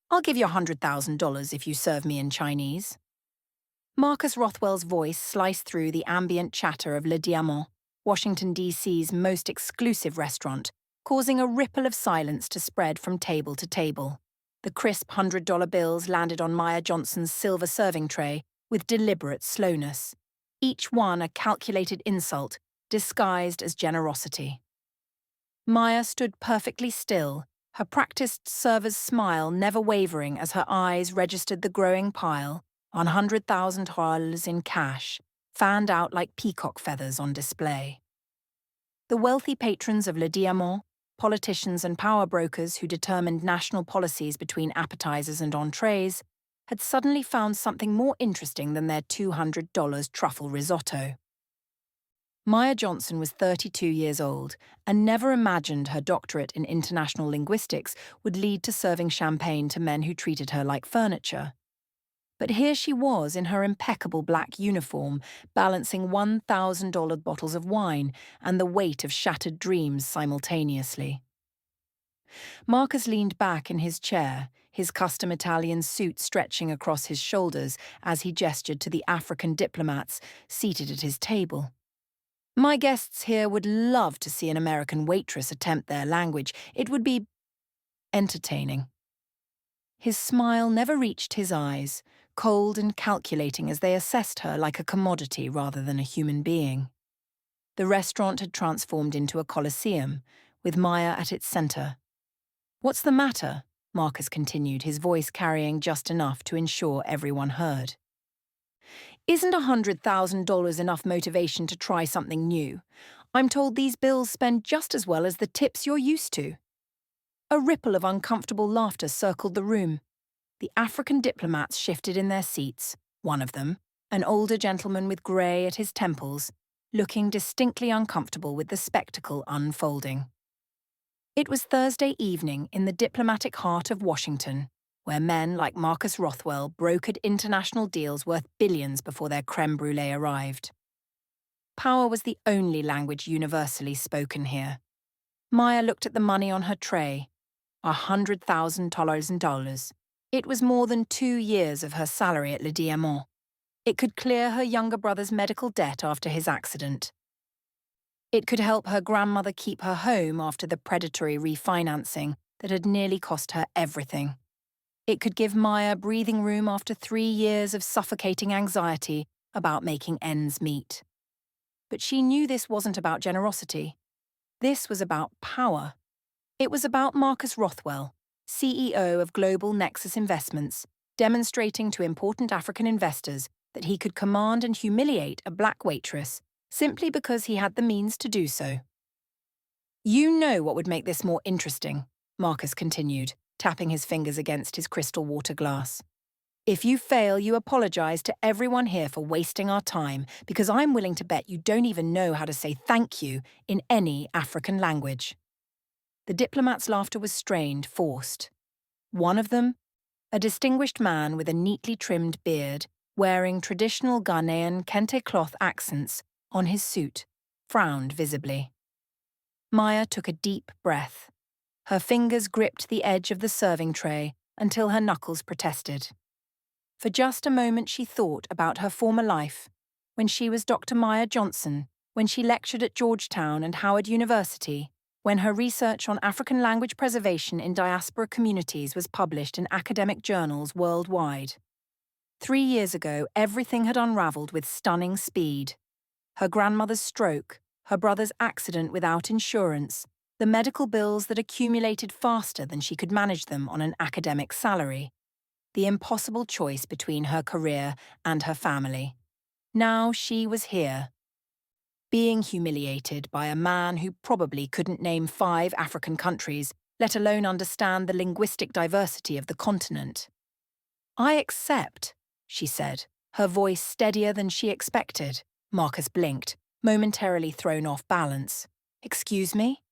I'll give you $100,000 if you serve me in Chinese. Marcus Rothwell's voice sliced through the ambient chatter of Le Diamant, Washington, D.C.'s most exclusive restaurant, causing a ripple of silence to spread from table to table. The crisp $100 bills landed on Maya Johnson's silver serving tray with deliberate slowness, each one a calculated insult disguised as generosity. Maya stood perfectly still, her practiced server's smile never wavering as her eyes registered the growing pile, $100,000 in cash, fanned out like peacock feathers on display. The wealthy patrons of Le Diamant, politicians and power brokers who determined national policies between appetizers and entrees, had suddenly found something more interesting than their $200 truffle risotto. Maya Johnson was 32 years old and never imagined her doctorate in international linguistics would lead to serving champagne to men who treated her like furniture. But here she was in her impeccable black uniform, balancing $1,000 bottles of wine and the weight of shattered dreams simultaneously. Marcus leaned back in his chair, his custom Italian suit stretching across his shoulders as he gestured to the African diplomats seated at his table. My guests here would love to see an American waitress attempt their language. It would be entertaining. His smile never reached his eyes, cold and calculating as they assessed her like a commodity rather than a human being. The restaurant had transformed into a coliseum, with Maya at its center. "What's the matter?" Marcus continued, his voice carrying just enough to ensure everyone heard. "Isn't $100,000 enough motivation to try something new? I'm told these bills spend just as well as the tips you're used to." A ripple of uncomfortable laughter circled the room. The African diplomats shifted in their seats, one of them, an older gentleman with grey at his temples, looking distinctly uncomfortable with the spectacle unfolding. It was Thursday evening in the diplomatic heart of Washington, where men like Marcus Rothwell brokered international deals worth billions before their creme brulee arrived. Power was the only language universally spoken here. Maya looked at the money on her tray, $100,000. It was more than 2 years of her salary at Le Diamant. It could clear her younger brother's medical debt after his accident. It could help her grandmother keep her home after the predatory refinancing that had nearly cost her everything. It could give Maya breathing room after 3 years of suffocating anxiety about making ends meet. But she knew this wasn't about generosity. This was about power. It was about Marcus Rothwell, CEO of Global Nexus Investments, demonstrating to important African investors that he could command and humiliate a black waitress simply because he had the means to do so. "You know what would make this more interesting," Marcus continued, tapping his fingers against his crystal water glass. "If you fail, you apologize to everyone here for wasting our time, because I'm willing to bet you don't even know how to say thank you in any African language." The diplomat's laughter was strained, forced. One of them, a distinguished man with a neatly trimmed beard, wearing traditional Ghanaian kente cloth accents on his suit, frowned visibly. Maya took a deep breath. Her fingers gripped the edge of the serving tray until her knuckles protested. For just a moment she thought about her former life, when she was Dr. Maya Johnson, when she lectured at Georgetown and Howard University, when her research on African language preservation in diaspora communities was published in academic journals worldwide. 3 years ago, everything had unraveled with stunning speed. Her grandmother's stroke, her brother's accident without insurance, the medical bills that accumulated faster than she could manage them on an academic salary, the impossible choice between her career and her family. Now she was here, being humiliated by a man who probably couldn't name 5 African countries, let alone understand the linguistic diversity of the continent. "I accept," she said, her voice steadier than she expected. Marcus blinked, momentarily thrown off balance. "Excuse me?"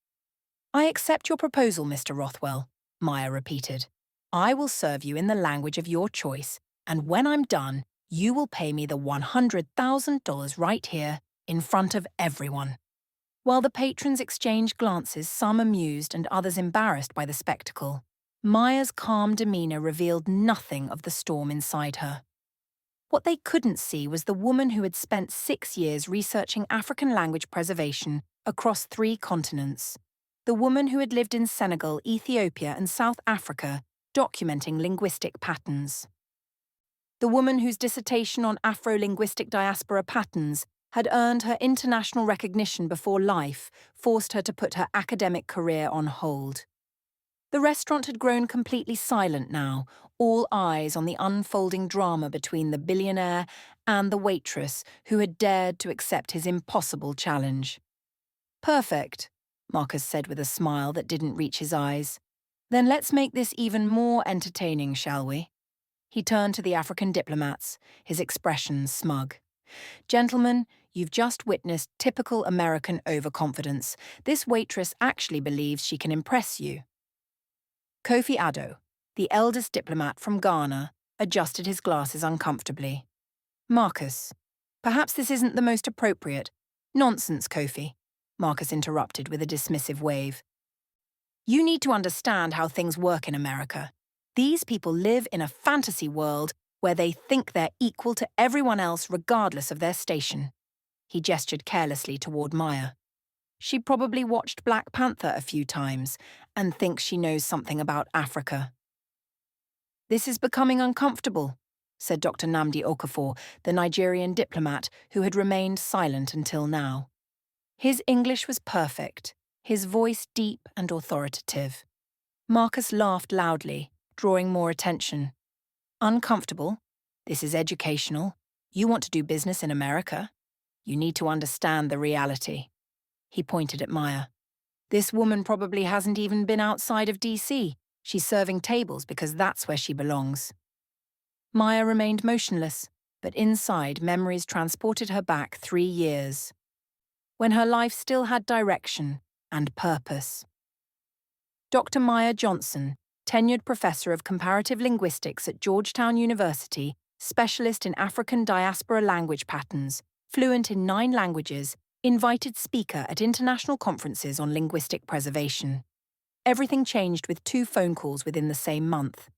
"I accept your proposal, Mr. Rothwell," Maya repeated. "I will serve you in the language of your choice, and when I'm done, you will pay me the $100,000 right here, in front of everyone." While the patrons exchanged glances, some amused and others embarrassed by the spectacle, Maya's calm demeanour revealed nothing of the storm inside her. What they couldn't see was the woman who had spent 6 years researching African language preservation across 3 continents. The woman who had lived in Senegal, Ethiopia, and South Africa, documenting linguistic patterns. The woman whose dissertation on Afro-linguistic diaspora patterns had earned her international recognition before life forced her to put her academic career on hold. The restaurant had grown completely silent now, all eyes on the unfolding drama between the billionaire and the waitress who had dared to accept his impossible challenge. "Perfect," Marcus said with a smile that didn't reach his eyes. "Then let's make this even more entertaining, shall we?" He turned to the African diplomats, his expression smug. "Gentlemen, you've just witnessed typical American overconfidence. This waitress actually believes she can impress you." Kofi Addo, the eldest diplomat from Ghana, adjusted his glasses uncomfortably. "Marcus, perhaps this isn't the most appropriate." "Nonsense, Kofi," Marcus interrupted with a dismissive wave. "You need to understand how things work in America. These people live in a fantasy world where they think they're equal to everyone else regardless of their station." He gestured carelessly toward Maya. "She probably watched Black Panther a few times and thinks she knows something about Africa." "This is becoming uncomfortable," said Dr. Nnamdi Okafor, the Nigerian diplomat who had remained silent until now. His English was perfect, his voice deep and authoritative. Marcus laughed loudly, drawing more attention. "Uncomfortable? This is educational. You want to do business in America? You need to understand the reality." He pointed at Maya. "This woman probably hasn't even been outside of DC. She's serving tables because that's where she belongs." Maya remained motionless, but inside memories transported her back 3 years, when her life still had direction and purpose. Dr. Maya Johnson, tenured professor of comparative linguistics at Georgetown University, specialist in African diaspora language patterns, fluent in 9 languages, invited speaker at international conferences on linguistic preservation. Everything changed with 2 phone calls within the same month.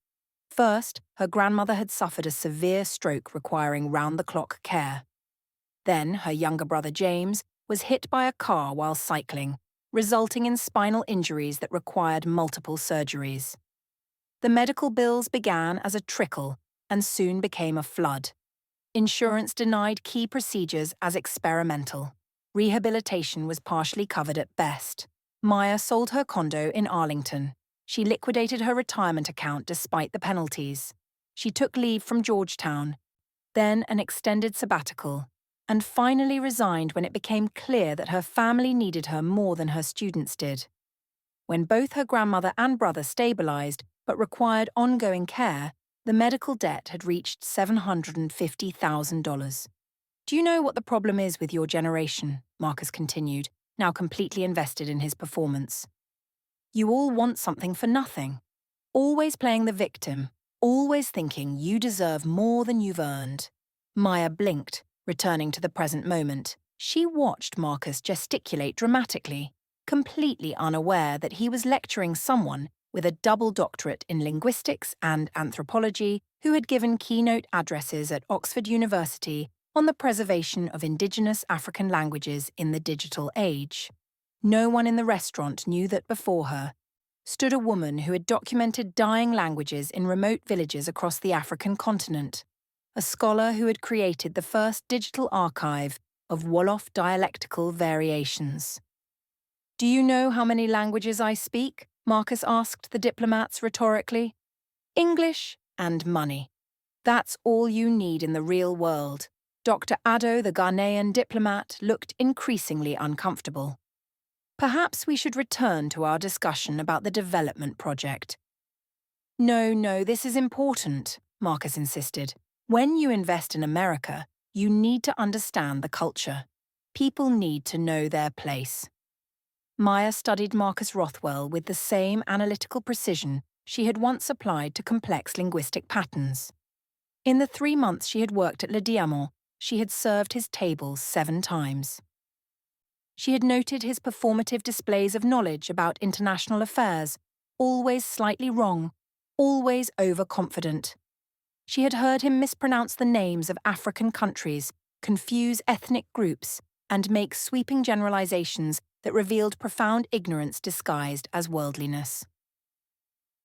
First, her grandmother had suffered a severe stroke requiring round-the-clock care. Then, her younger brother James was hit by a car while cycling, resulting in spinal injuries that required multiple surgeries. The medical bills began as a trickle and soon became a flood. Insurance denied key procedures as experimental. Rehabilitation was partially covered at best. Maya sold her condo in Arlington. She liquidated her retirement account despite the penalties. She took leave from Georgetown, then an extended sabbatical, and finally resigned when it became clear that her family needed her more than her students did. When both her grandmother and brother stabilized but required ongoing care, the medical debt had reached $750,000. "Do you know what the problem is with your generation?" Marcus continued, now completely invested in his performance. "You all want something for nothing. Always playing the victim, always thinking you deserve more than you've earned." Maya blinked, returning to the present moment. She watched Marcus gesticulate dramatically, completely unaware that he was lecturing someone with a double doctorate in linguistics and anthropology who had given keynote addresses at Oxford University on the preservation of indigenous African languages in the digital age. No one in the restaurant knew that before her stood a woman who had documented dying languages in remote villages across the African continent, a scholar who had created the first digital archive of Wolof dialectical variations. "Do you know how many languages I speak?" Marcus asked the diplomats rhetorically. "English and money. That's all you need in the real world." Dr. Addo, the Ghanaian diplomat, looked increasingly uncomfortable. "Perhaps we should return to our discussion about the development project." No, this is important," Marcus insisted. "When you invest in America, you need to understand the culture. People need to know their place." Maya studied Marcus Rothwell with the same analytical precision she had once applied to complex linguistic patterns. In the 3 months she had worked at Le Diamant, she had served his tables 7 times. She had noted his performative displays of knowledge about international affairs, always slightly wrong, always overconfident. She had heard him mispronounce the names of African countries, confuse ethnic groups, and make sweeping generalizations that revealed profound ignorance disguised as worldliness.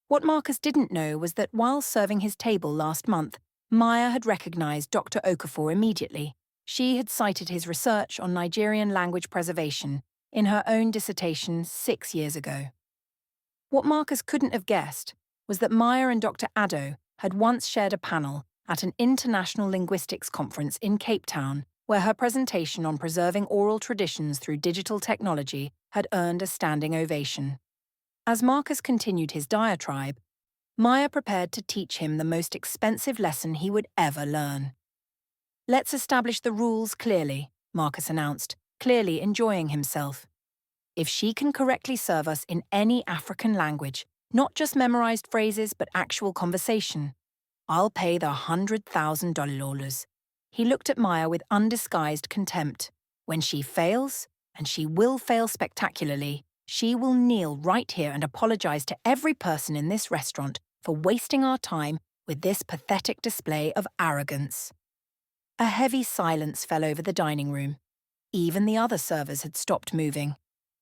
What Marcus didn't know was that while serving his table last month, Maya had recognized Dr. Okafor immediately. She had cited his research on Nigerian language preservation in her own dissertation 6 years ago. What Marcus couldn't have guessed was that Maya and Dr. Addo had once shared a panel at an international linguistics conference in Cape Town, where her presentation on preserving oral traditions through digital technology had earned a standing ovation. As Marcus continued his diatribe, Maya prepared to teach him the most expensive lesson he would ever learn. "Let's establish the rules clearly," Marcus announced, clearly enjoying himself. "If she can correctly serve us in any African language, not just memorized phrases but actual conversation, I'll pay the $100,000. He looked at Maya with undisguised contempt. "When she fails, and she will fail spectacularly, she will kneel right here and apologize to every person in this restaurant for wasting our time with this pathetic display of arrogance." A heavy silence fell over the dining room. Even the other servers had stopped moving.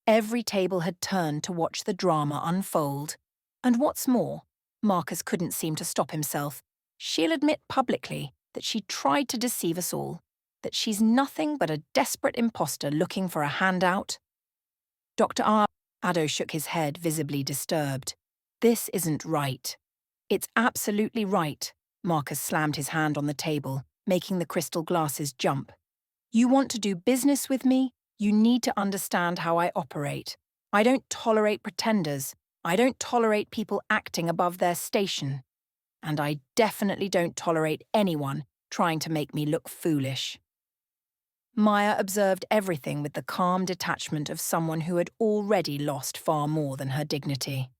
Every table had turned to watch the drama unfold. And what's more, Marcus couldn't seem to stop himself. She'll admit publicly that she tried to deceive us all, that she's nothing but a desperate imposter looking for a handout. Dr. Addo shook his head, visibly disturbed. "This isn't right." "It's absolutely right." Marcus slammed his hand on the table, making the crystal glasses jump. "You want to do business with me? You need to understand how I operate. I don't tolerate pretenders. I don't tolerate people acting above their station. And I definitely don't tolerate anyone trying to make me look foolish." Maya observed everything with the calm detachment of someone who had already lost far more than her dignity.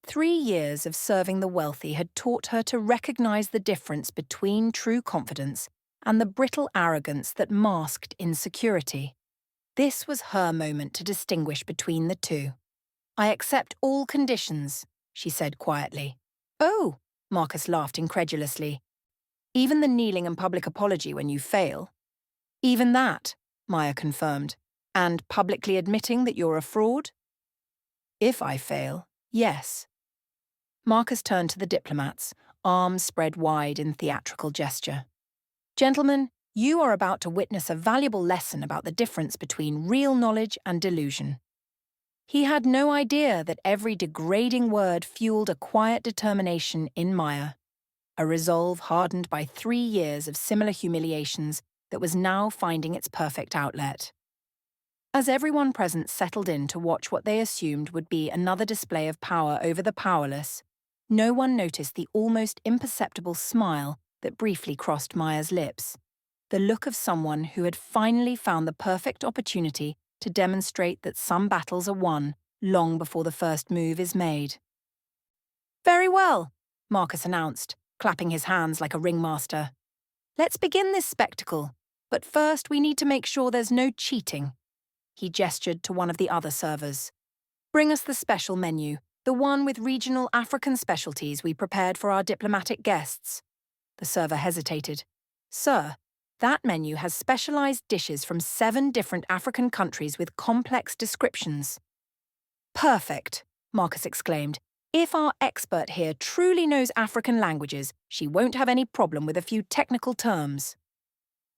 3 years of serving the wealthy had taught her to recognize the difference between true confidence and the brittle arrogance that masked insecurity. This was her moment to distinguish between the two. "I accept all conditions," she said quietly. "Oh," Marcus laughed incredulously. "Even the kneeling and public apology when you fail?" "Even that," Maya confirmed. "And publicly admitting that you're a fraud?" "If I fail, yes." Marcus turned to the diplomats, arms spread wide in theatrical gesture. "Gentlemen, you are about to witness a valuable lesson about the difference between real knowledge and delusion." He had no idea that every degrading word fueled a quiet determination in Maya, a resolve hardened by 3 years of similar humiliations that was now finding its perfect outlet. As everyone present settled in to watch what they assumed would be another display of power over the powerless, no one noticed the almost imperceptible smile that briefly crossed Maya's lips, the look of someone who had finally found the perfect opportunity to demonstrate that some battles are won long before the first move is made. "Very well," Marcus announced, clapping his hands like a ringmaster. "Let's begin this spectacle, but first we need to make sure there's no cheating." He gestured to one of the other servers. "Bring us the special menu, the one with regional African specialties we prepared for our diplomatic guests." The server hesitated. "Sir, that menu has specialized dishes from 7 different African countries with complex descriptions." "Perfect," Marcus exclaimed. "If our expert here truly knows African languages, she won't have any problem with a few technical terms."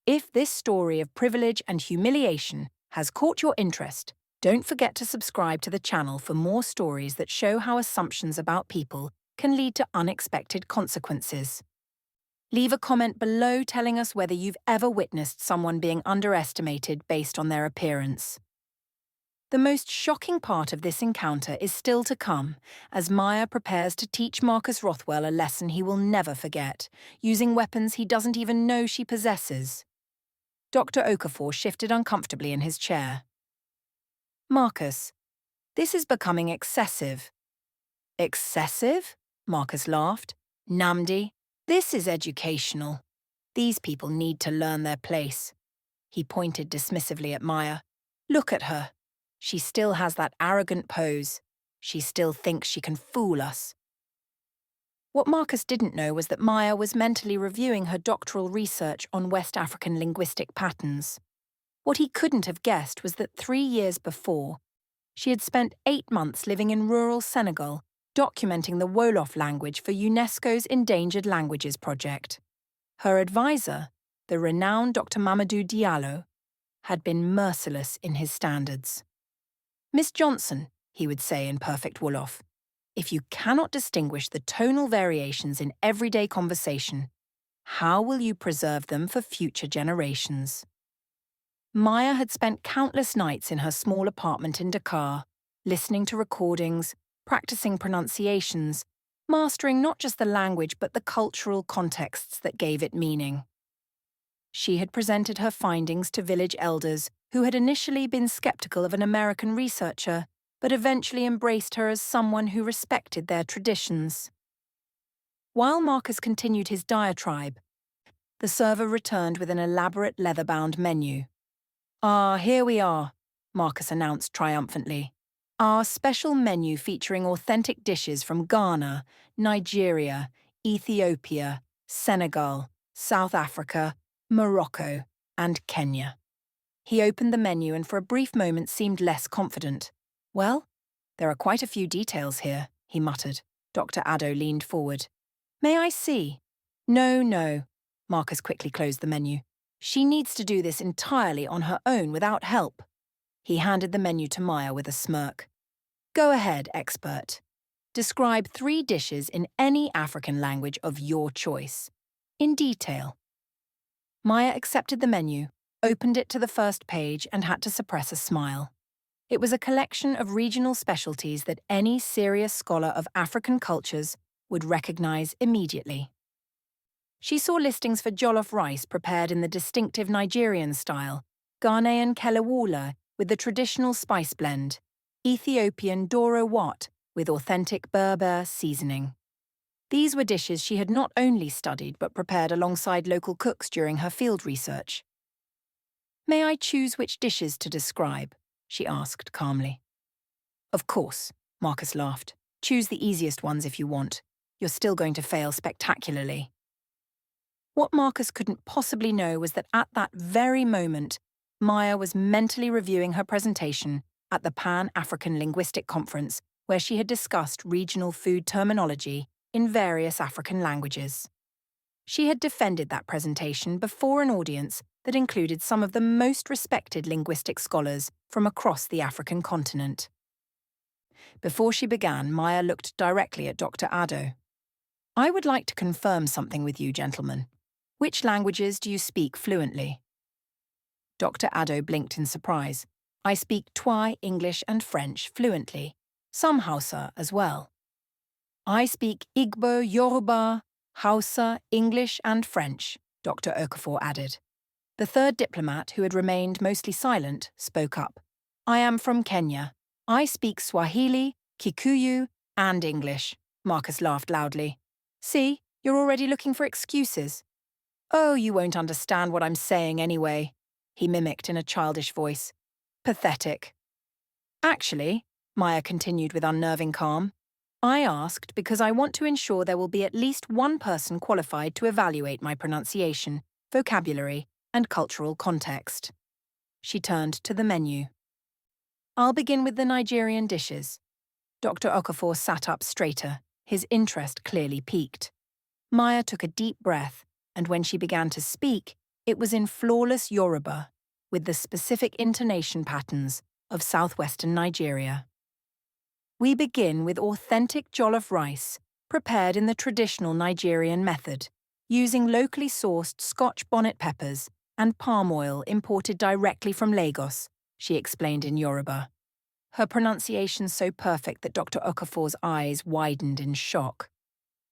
If this story of privilege and humiliation has caught your interest, don't forget to subscribe to the channel for more stories that show how assumptions about people can lead to unexpected consequences. Leave a comment below telling us whether you've ever witnessed someone being underestimated based on their appearance. The most shocking part of this encounter is still to come, as Maya prepares to teach Marcus Rothwell a lesson he will never forget, using weapons he doesn't even know she possesses. Dr. Okafor shifted uncomfortably in his chair. "Marcus, this is becoming excessive." "Excessive?" Marcus laughed. "Namdi, this is educational. These people need to learn their place." He pointed dismissively at Maya. "Look at her. She still has that arrogant pose. She still thinks she can fool us." What Marcus didn't know was that Maya was mentally reviewing her doctoral research on West African linguistic patterns. What he couldn't have guessed was that 3 years before, she had spent 8 months living in rural Senegal, documenting the Wolof language for UNESCO's Endangered Languages project. Her advisor, the renowned Dr. Mamadou Diallo, had been merciless in his standards. "Miss Johnson," he would say in perfect Wolof, "if you cannot distinguish the tonal variations in everyday conversation, how will you preserve them for future generations?" Maya had spent countless nights in her small apartment in Dakar, listening to recordings, practicing pronunciations, mastering not just the language but the cultural contexts that gave it meaning. She had presented her findings to village elders who had initially been skeptical of an American researcher, but eventually embraced her as someone who respected their traditions. While Marcus continued his diatribe, the server returned with an elaborate leather-bound menu. "Ah, here we are," Marcus announced triumphantly. "Our special menu featuring authentic dishes from Ghana, Nigeria, Ethiopia, Senegal, South Africa, Morocco, and Kenya." He opened the menu and for a brief moment seemed less confident. "Well, there are quite a few details here," he muttered. Dr. Addo leaned forward. "May I see?" "No, no." Marcus quickly closed the menu. "She needs to do this entirely on her own without help." He handed the menu to Maya with a smirk. "Go ahead, expert. Describe 3 dishes in any African language of your choice. In detail." Maya accepted the menu, opened it to the first page, and had to suppress a smile. It was a collection of regional specialties that any serious scholar of African cultures would recognize immediately. She saw listings for jollof rice prepared in the distinctive Nigerian style, Ghanaian kelewula with the traditional spice blend, Ethiopian doro wat with authentic Berber seasoning. These were dishes she had not only studied but prepared alongside local cooks during her field research. "May I choose which dishes to describe?" she asked calmly. "Of course," Marcus laughed. "Choose the easiest ones if you want. You're still going to fail spectacularly." What Marcus couldn't possibly know was that at that very moment, Maya was mentally reviewing her presentation at the Pan-African Linguistic Conference, where she had discussed regional food terminology in various African languages. She had defended that presentation before an audience that included some of the most respected linguistic scholars from across the African continent. Before she began, Maya looked directly at Dr. Addo. "I would like to confirm something with you, gentlemen. Which languages do you speak fluently?" Dr. Addo blinked in surprise. "I speak Twi, English and French fluently. Some Hausa as well." "I speak Igbo, Yoruba, Hausa, English and French," Dr. Okafor added. The third diplomat, who had remained mostly silent, spoke up. "I am from Kenya. I speak Swahili, Kikuyu and English." Marcus laughed loudly. "See, you're already looking for excuses." "Oh, you won't understand what I'm saying anyway," he mimicked in a childish voice. "Pathetic." "Actually," Maya continued with unnerving calm, "I asked because I want to ensure there will be at least one person qualified to evaluate my pronunciation, vocabulary, and cultural context." She turned to the menu. "I'll begin with the Nigerian dishes." Dr. Okafor sat up straighter, his interest clearly piqued. Maya took a deep breath, and when she began to speak, it was in flawless Yoruba, with the specific intonation patterns of southwestern Nigeria. "We begin with authentic jollof rice, prepared in the traditional Nigerian method, using locally sourced Scotch bonnet peppers and palm oil imported directly from Lagos," she explained in Yoruba. Her pronunciation so perfect that Dr. Okafor's eyes widened in shock.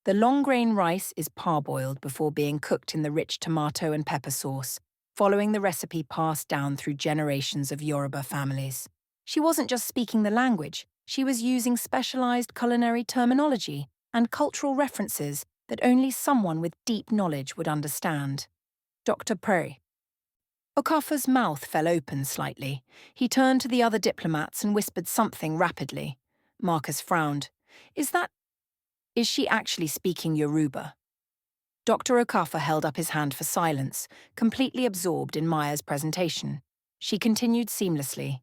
The long-grain rice is parboiled before being cooked in the rich tomato and pepper sauce, following the recipe passed down through generations of Yoruba families. She wasn't just speaking the language, she was using specialized culinary terminology and cultural references that only someone with deep knowledge would understand. Dr. Prey. Okafor's mouth fell open slightly. He turned to the other diplomats and whispered something rapidly. Marcus frowned. Is that Is she actually speaking Yoruba? Dr. Okafor held up his hand for silence, completely absorbed in Maya's presentation. She continued seamlessly.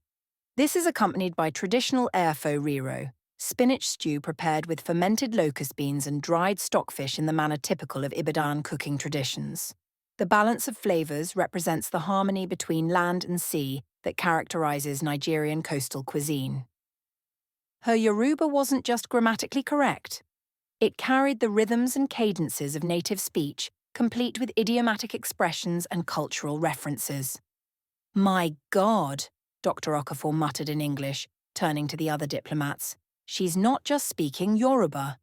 This is accompanied by traditional airfo riro, spinach stew prepared with fermented locust beans and dried stockfish in the manner typical of Ibadan cooking traditions. The balance of flavors represents the harmony between land and sea that characterizes Nigerian coastal cuisine. Her Yoruba wasn't just grammatically correct. It carried the rhythms and cadences of native speech, complete with idiomatic expressions and cultural references. "My God," Dr. Okafor muttered in English, turning to the other diplomats. "She's not just speaking Yoruba.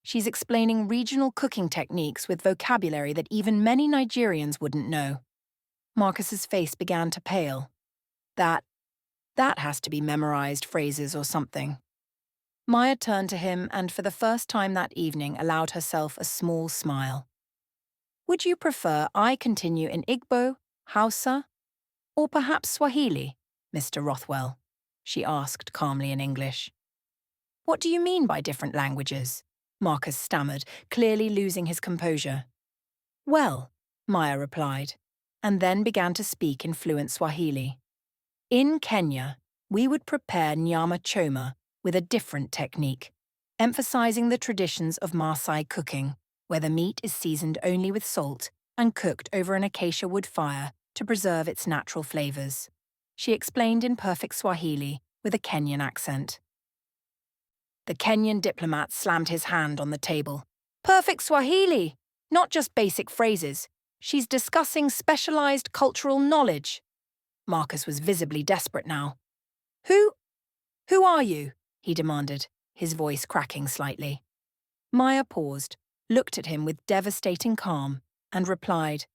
She's explaining regional cooking techniques with vocabulary that even many Nigerians wouldn't know." Marcus's face began to pale. That has to be memorized phrases or something. Maya turned to him and for the first time that evening allowed herself a small smile. "Would you prefer I continue in Igbo, Hausa, or perhaps Swahili, Mr. Rothwell?" she asked calmly in English. "What do you mean by different languages?" Marcus stammered, clearly losing his composure. "Well," Maya replied, and then began to speak in fluent Swahili. "In Kenya, we would prepare nyama choma with a different technique, emphasizing the traditions of Maasai cooking, where the meat is seasoned only with salt and cooked over an acacia wood fire to preserve its natural flavors," she explained in perfect Swahili with a Kenyan accent. The Kenyan diplomat slammed his hand on the table. "Perfect Swahili! Not just basic phrases. She's discussing specialized cultural knowledge." Marcus was visibly desperate now. Who are you?" he demanded, his voice cracking slightly. Maya paused, looked at him with devastating calm, and replied,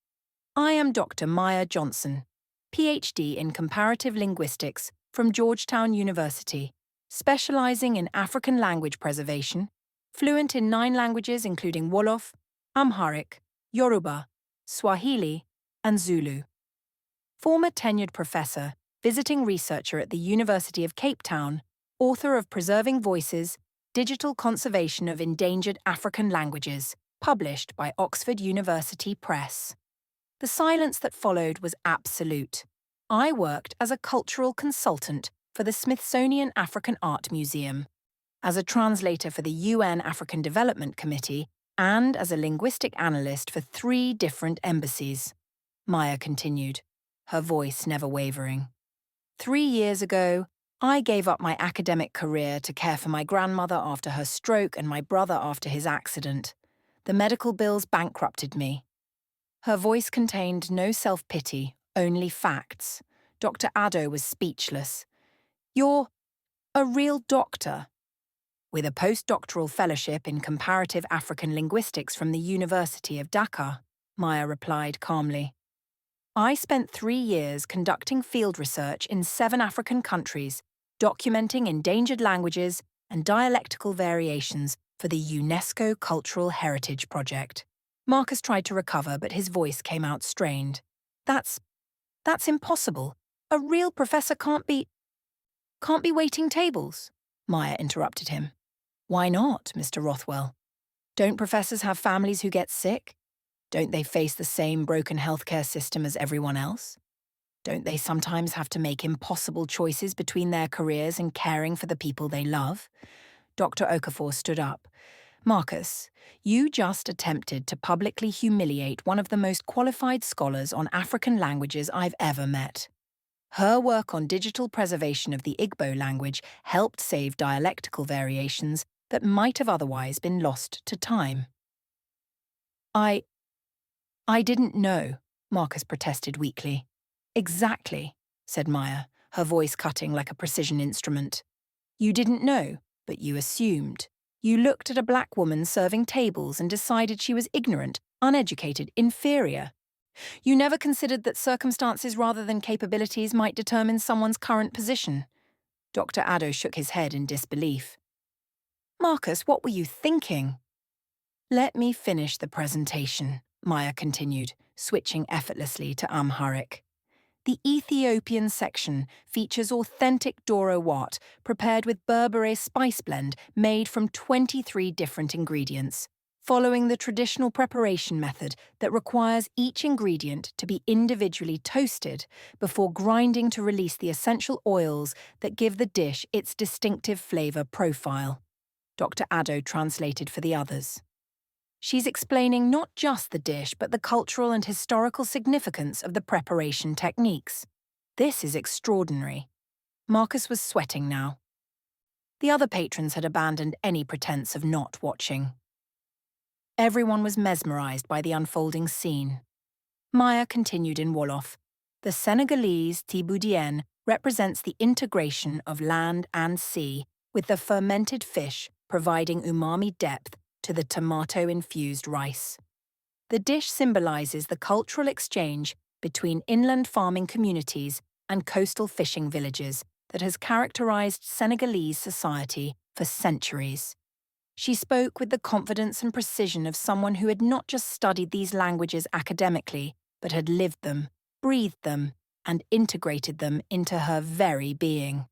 "I am Dr. Maya Johnson, PhD in comparative linguistics from Georgetown University, specializing in African language preservation, fluent in 9 languages including Wolof, Amharic, Yoruba, Swahili, and Zulu. Former tenured professor, visiting researcher at the University of Cape Town, author of Preserving Voices, Digital Conservation of Endangered African Languages, published by Oxford University Press." The silence that followed was absolute. I worked as a cultural consultant for the Smithsonian African Art Museum, as a translator for the UN African Development Committee, and as a linguistic analyst for 3 different embassies. Maya continued, her voice never wavering. 3 years ago, I gave up my academic career to care for my grandmother after her stroke and my brother after his accident. The medical bills bankrupted me. Her voice contained no self-pity, only facts. Dr. Addo was speechless. "You're a real doctor?" "With a postdoctoral fellowship in comparative African linguistics from the University of Dhaka," Maya replied calmly. "I spent 3 years conducting field research in 7 African countries, documenting endangered languages and dialectical variations for the UNESCO Cultural Heritage Project." Marcus tried to recover, but his voice came out strained. That's impossible. A real professor can't be waiting tables," Maya interrupted him. "Why not, Mr. Rothwell? Don't professors have families who get sick? Don't they face the same broken healthcare system as everyone else? Don't they sometimes have to make impossible choices between their careers and caring for the people they love?" Dr. Okafor stood up. "Marcus, you just attempted to publicly humiliate one of the most qualified scholars on African languages I've ever met. Her work on digital preservation of the Igbo language helped save dialectical variations that might have otherwise been lost to time." I didn't know," Marcus protested weakly. "Exactly," said Maya, her voice cutting like a precision instrument. "You didn't know, but you assumed. You looked at a black woman serving tables and decided she was ignorant, uneducated, inferior. You never considered that circumstances rather than capabilities might determine someone's current position." Dr. Addo shook his head in disbelief. "Marcus, what were you thinking?" "Let me finish the presentation," Maya continued, switching effortlessly to Amharic. The Ethiopian section features authentic Doro wat prepared with Berbere spice blend made from 23 different ingredients, following the traditional preparation method that requires each ingredient to be individually toasted before grinding to release the essential oils that give the dish its distinctive flavor profile. Dr. Addo translated for the others. She's explaining not just the dish, but the cultural and historical significance of the preparation techniques. This is extraordinary. Marcus was sweating now. The other patrons had abandoned any pretense of not watching. Everyone was mesmerized by the unfolding scene. Maya continued in Wolof. The Senegalese Tiboudien represents the integration of land and sea, with the fermented fish providing umami depth to the tomato-infused rice. The dish symbolizes the cultural exchange between inland farming communities and coastal fishing villages that has characterized Senegalese society for centuries. She spoke with the confidence and precision of someone who had not just studied these languages academically, but had lived them, breathed them, and integrated them into her very being.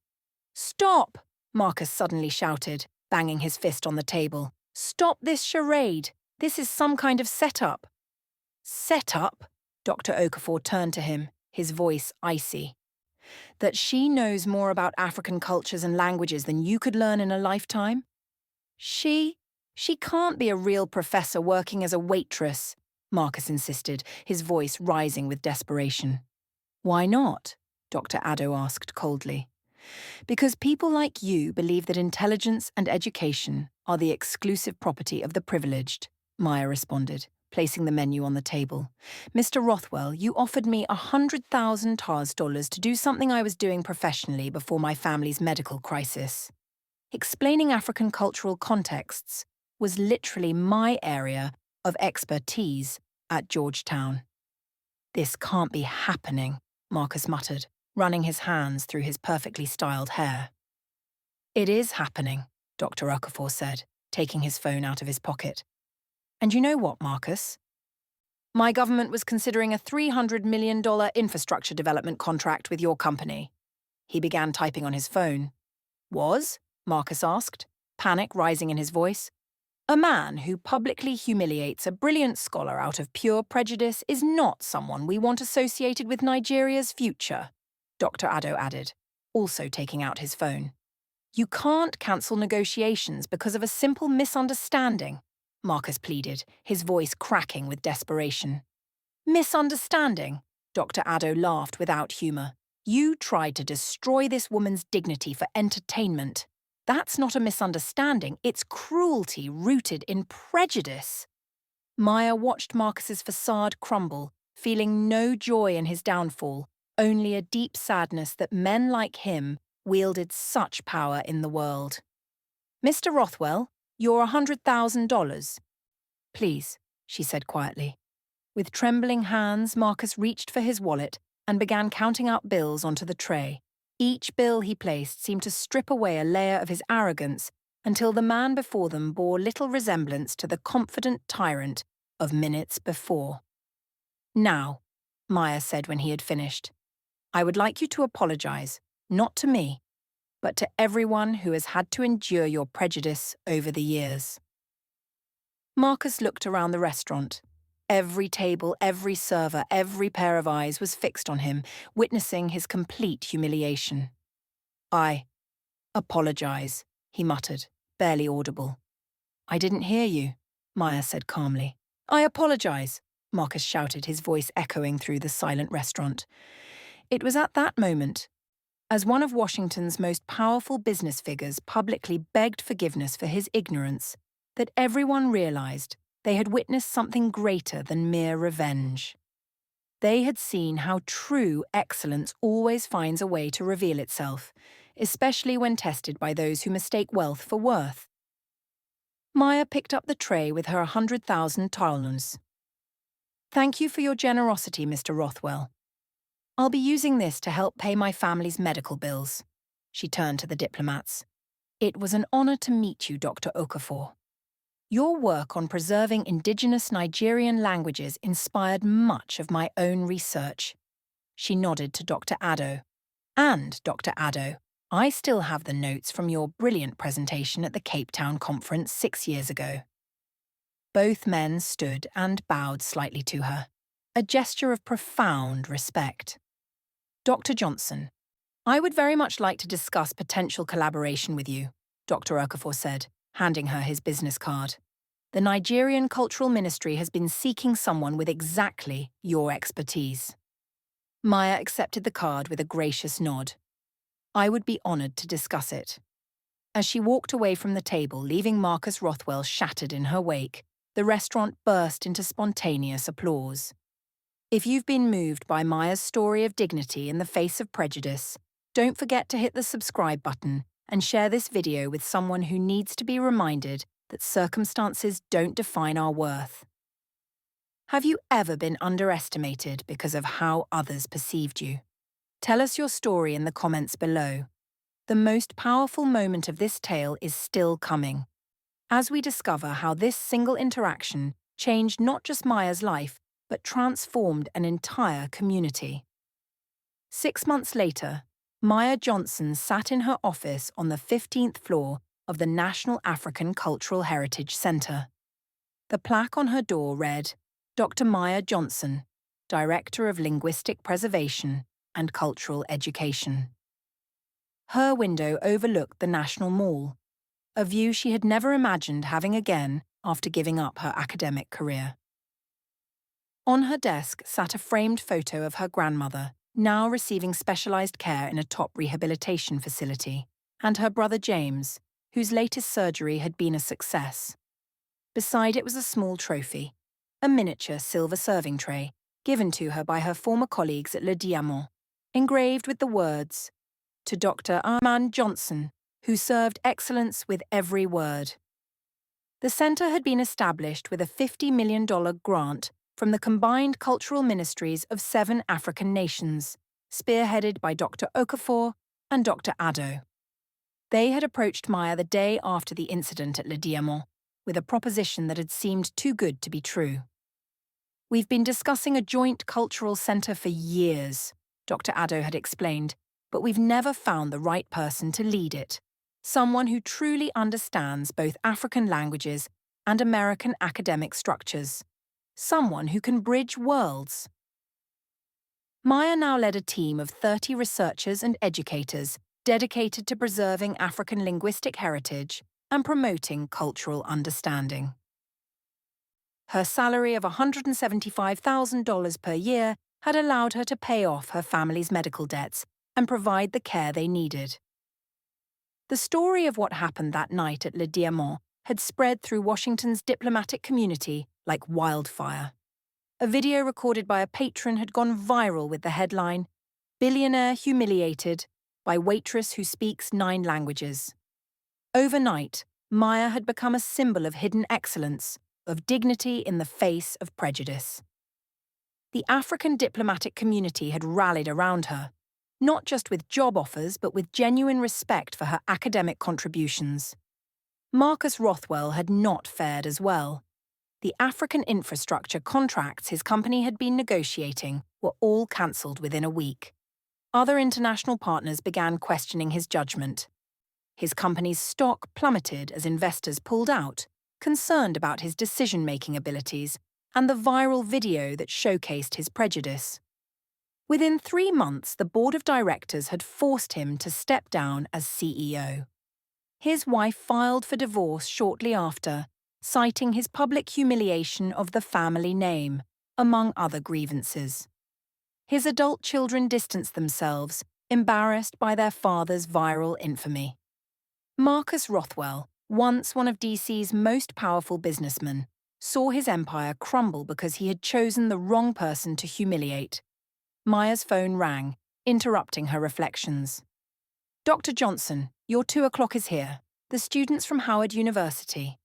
"Stop!" Marcus suddenly shouted, banging his fist on the table. "Stop this charade! This is some kind of setup." "Setup?" Dr. Okafor turned to him, his voice icy. "That she knows more about African cultures and languages than you could learn in a lifetime? She can't be a real professor working as a waitress," Marcus insisted, his voice rising with desperation. "Why not?" Dr. Addo asked coldly. "Because people like you believe that intelligence and education are the exclusive property of the privileged," Maya responded, placing the menu on the table. "Mr. Rothwell, you offered me $100,000 to do something I was doing professionally before my family's medical crisis. Explaining African cultural contexts was literally my area of expertise at Georgetown." "This can't be happening," Marcus muttered, running his hands through his perfectly styled hair. "It is happening," Dr. Okafor said, taking his phone out of his pocket. "And you know what, Marcus? My government was considering a $300 million infrastructure development contract with your company." He began typing on his phone. "Was?" Marcus asked, panic rising in his voice. "A man who publicly humiliates a brilliant scholar out of pure prejudice is not someone we want associated with Nigeria's future," Dr. Addo added, also taking out his phone. "You can't cancel negotiations because of a simple misunderstanding," Marcus pleaded, his voice cracking with desperation. "Misunderstanding?" Dr. Addo laughed without humor. "You tried to destroy this woman's dignity for entertainment. That's not a misunderstanding, it's cruelty rooted in prejudice." Maya watched Marcus's facade crumble, feeling no joy in his downfall, only a deep sadness that men like him wielded such power in the world. "Mr. Rothwell, your $100,000. "Please," she said quietly. With trembling hands, Marcus reached for his wallet and began counting out bills onto the tray. Each bill he placed seemed to strip away a layer of his arrogance until the man before them bore little resemblance to the confident tyrant of minutes before. "Now," Maya said when he had finished, "I would like you to apologize, not to me, but to everyone who has had to endure your prejudice over the years." Marcus looked around the restaurant. Every table, every server, every pair of eyes was fixed on him, witnessing his complete humiliation. "I apologize," he muttered, barely audible. "I didn't hear you," Maya said calmly. "I apologize," Marcus shouted, his voice echoing through the silent restaurant. It was at that moment, as one of Washington's most powerful business figures publicly begged forgiveness for his ignorance, that everyone realized they had witnessed something greater than mere revenge. They had seen how true excellence always finds a way to reveal itself, especially when tested by those who mistake wealth for worth. Maya picked up the tray with her 100,000 talons. "Thank you for your generosity, Mr. Rothwell. I'll be using this to help pay my family's medical bills." She turned to the diplomats. "It was an honor to meet you, Dr. Okafor. Your work on preserving indigenous Nigerian languages inspired much of my own research. She nodded to Dr. Addo. And, Dr. Addo, I still have the notes from your brilliant presentation at the Cape Town conference 6 years ago. Both men stood and bowed slightly to her, a gesture of profound respect. Dr. Johnson, I would very much like to discuss potential collaboration with you, Dr. Okafor said, handing her his business card. The Nigerian Cultural Ministry has been seeking someone with exactly your expertise. Maya accepted the card with a gracious nod. I would be honoured to discuss it. As she walked away from the table, leaving Marcus Rothwell shattered in her wake, the restaurant burst into spontaneous applause. If you've been moved by Maya's story of dignity in the face of prejudice, don't forget to hit the subscribe button and share this video with someone who needs to be reminded that circumstances don't define our worth. Have you ever been underestimated because of how others perceived you? Tell us your story in the comments below. The most powerful moment of this tale is still coming, as we discover how this single interaction changed not just Maya's life, but transformed an entire community. 6 months later, Maya Johnson sat in her office on the 15th floor of the National African Cultural Heritage Center. The plaque on her door read, Dr. Maya Johnson, Director of Linguistic Preservation and Cultural Education. Her window overlooked the National Mall, a view she had never imagined having again after giving up her academic career. On her desk sat a framed photo of her grandmother, now receiving specialized care in a top rehabilitation facility, and her brother James, whose latest surgery had been a success. Beside it was a small trophy, a miniature silver serving tray, given to her by her former colleagues at Le Diamant, engraved with the words, to Dr. Armand Johnson, who served excellence with every word. The centre had been established with a $50 million grant from the combined cultural ministries of 7 African nations, spearheaded by Dr. Okafor and Dr. Addo. They had approached Maya the day after the incident at Le Diamant with a proposition that had seemed too good to be true. We've been discussing a joint cultural centre for years, Dr. Addo had explained, but we've never found the right person to lead it, someone who truly understands both African languages and American academic structures. Someone who can bridge worlds. Maya now led a team of 30 researchers and educators dedicated to preserving African linguistic heritage and promoting cultural understanding. Her salary of $175,000 per year had allowed her to pay off her family's medical debts and provide the care they needed. The story of what happened that night at Le Diamant had spread through Washington's diplomatic community like wildfire. A video recorded by a patron had gone viral with the headline, Billionaire Humiliated, by Waitress who speaks 9 languages. Overnight, Maya had become a symbol of hidden excellence, of dignity in the face of prejudice. The African diplomatic community had rallied around her, not just with job offers but with genuine respect for her academic contributions. Marcus Rothwell had not fared as well. The African infrastructure contracts his company had been negotiating were all cancelled within a week. Other international partners began questioning his judgment. His company's stock plummeted as investors pulled out, concerned about his decision-making abilities and the viral video that showcased his prejudice. Within 3 months, the board of directors had forced him to step down as CEO. His wife filed for divorce shortly after, citing his public humiliation of the family name, among other grievances. His adult children distanced themselves, embarrassed by their father's viral infamy. Marcus Rothwell, once one of DC's most powerful businessmen, saw his empire crumble because he had chosen the wrong person to humiliate. Maya's phone rang, interrupting her reflections. Dr. Johnson, your 2 o'clock is here. The students from Howard University.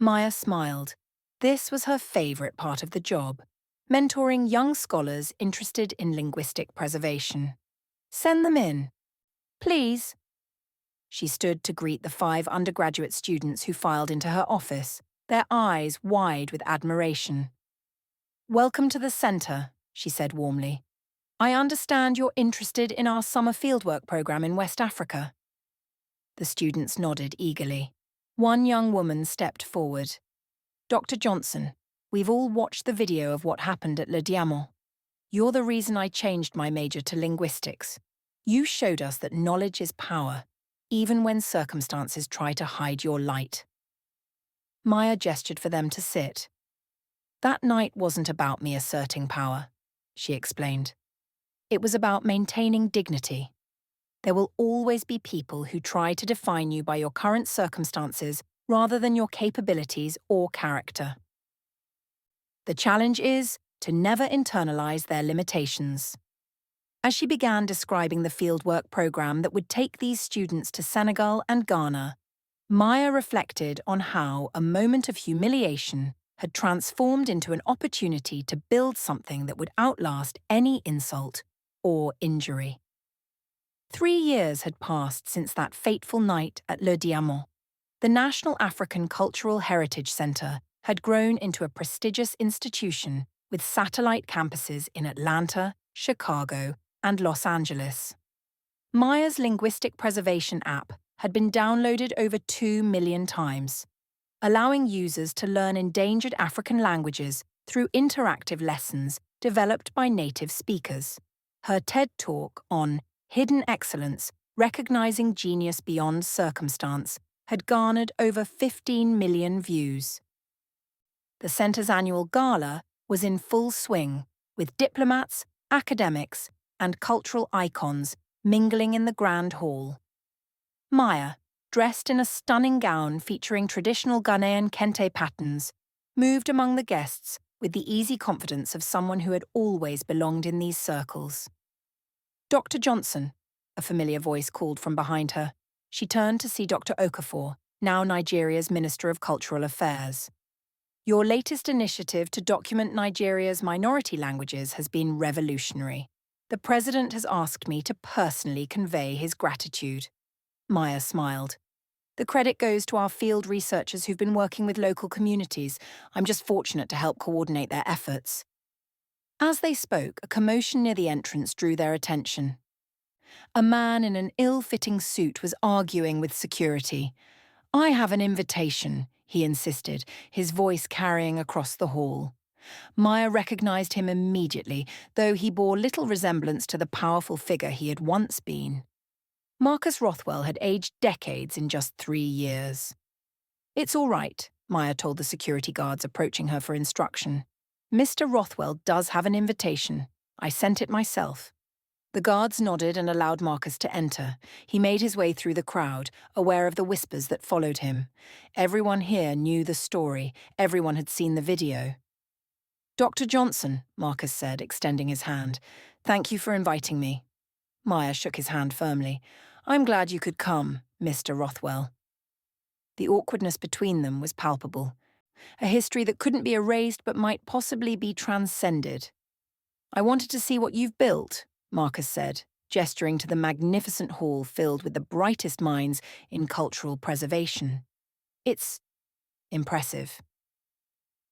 Maya smiled. This was her favourite part of the job, mentoring young scholars interested in linguistic preservation. Send them in. Please. She stood to greet the 5 undergraduate students who filed into her office, their eyes wide with admiration. Welcome to the centre, she said warmly. I understand you're interested in our summer fieldwork program in West Africa. The students nodded eagerly. One young woman stepped forward. Dr. Johnson, we've all watched the video of what happened at Le Diamant. You're the reason I changed my major to linguistics. You showed us that knowledge is power, even when circumstances try to hide your light. Maya gestured for them to sit. That night wasn't about me asserting power, she explained. It was about maintaining dignity. There will always be people who try to define you by your current circumstances rather than your capabilities or character. The challenge is to never internalize their limitations. As she began describing the fieldwork program that would take these students to Senegal and Ghana, Maya reflected on how a moment of humiliation had transformed into an opportunity to build something that would outlast any insult or injury. 3 years had passed since that fateful night at Le Diamant. The National African Cultural Heritage Center had grown into a prestigious institution with satellite campuses in Atlanta, Chicago, and Los Angeles. Maya's linguistic preservation app had been downloaded over 2 million times, allowing users to learn endangered African languages through interactive lessons developed by native speakers. Her TED Talk on Hidden Excellence, Recognizing Genius Beyond Circumstance had garnered over 15 million views. The center's annual gala was in full swing, with diplomats, academics, and cultural icons mingling in the grand hall. Maya, dressed in a stunning gown featuring traditional Ghanaian kente patterns, moved among the guests with the easy confidence of someone who had always belonged in these circles. Dr. Johnson, a familiar voice called from behind her. She turned to see Dr. Okafor, now Nigeria's Minister of Cultural Affairs. Your latest initiative to document Nigeria's minority languages has been revolutionary. The President has asked me to personally convey his gratitude. Maya smiled. The credit goes to our field researchers who've been working with local communities. I'm just fortunate to help coordinate their efforts. As they spoke, a commotion near the entrance drew their attention. A man in an ill-fitting suit was arguing with security. I have an invitation, he insisted, his voice carrying across the hall. Maya recognized him immediately, though he bore little resemblance to the powerful figure he had once been. Marcus Rothwell had aged decades in just 3 years. It's all right, Maya told the security guards approaching her for instruction. Mr. Rothwell does have an invitation. I sent it myself. The guards nodded and allowed Marcus to enter. He made his way through the crowd, aware of the whispers that followed him. Everyone here knew the story. Everyone had seen the video. Dr. Johnson, Marcus said, extending his hand. Thank you for inviting me. Maya shook his hand firmly. I'm glad you could come, Mr. Rothwell. The awkwardness between them was palpable. A history that couldn't be erased but might possibly be transcended. I wanted to see what you've built, Marcus said, gesturing to the magnificent hall filled with the brightest minds in cultural preservation. It's impressive.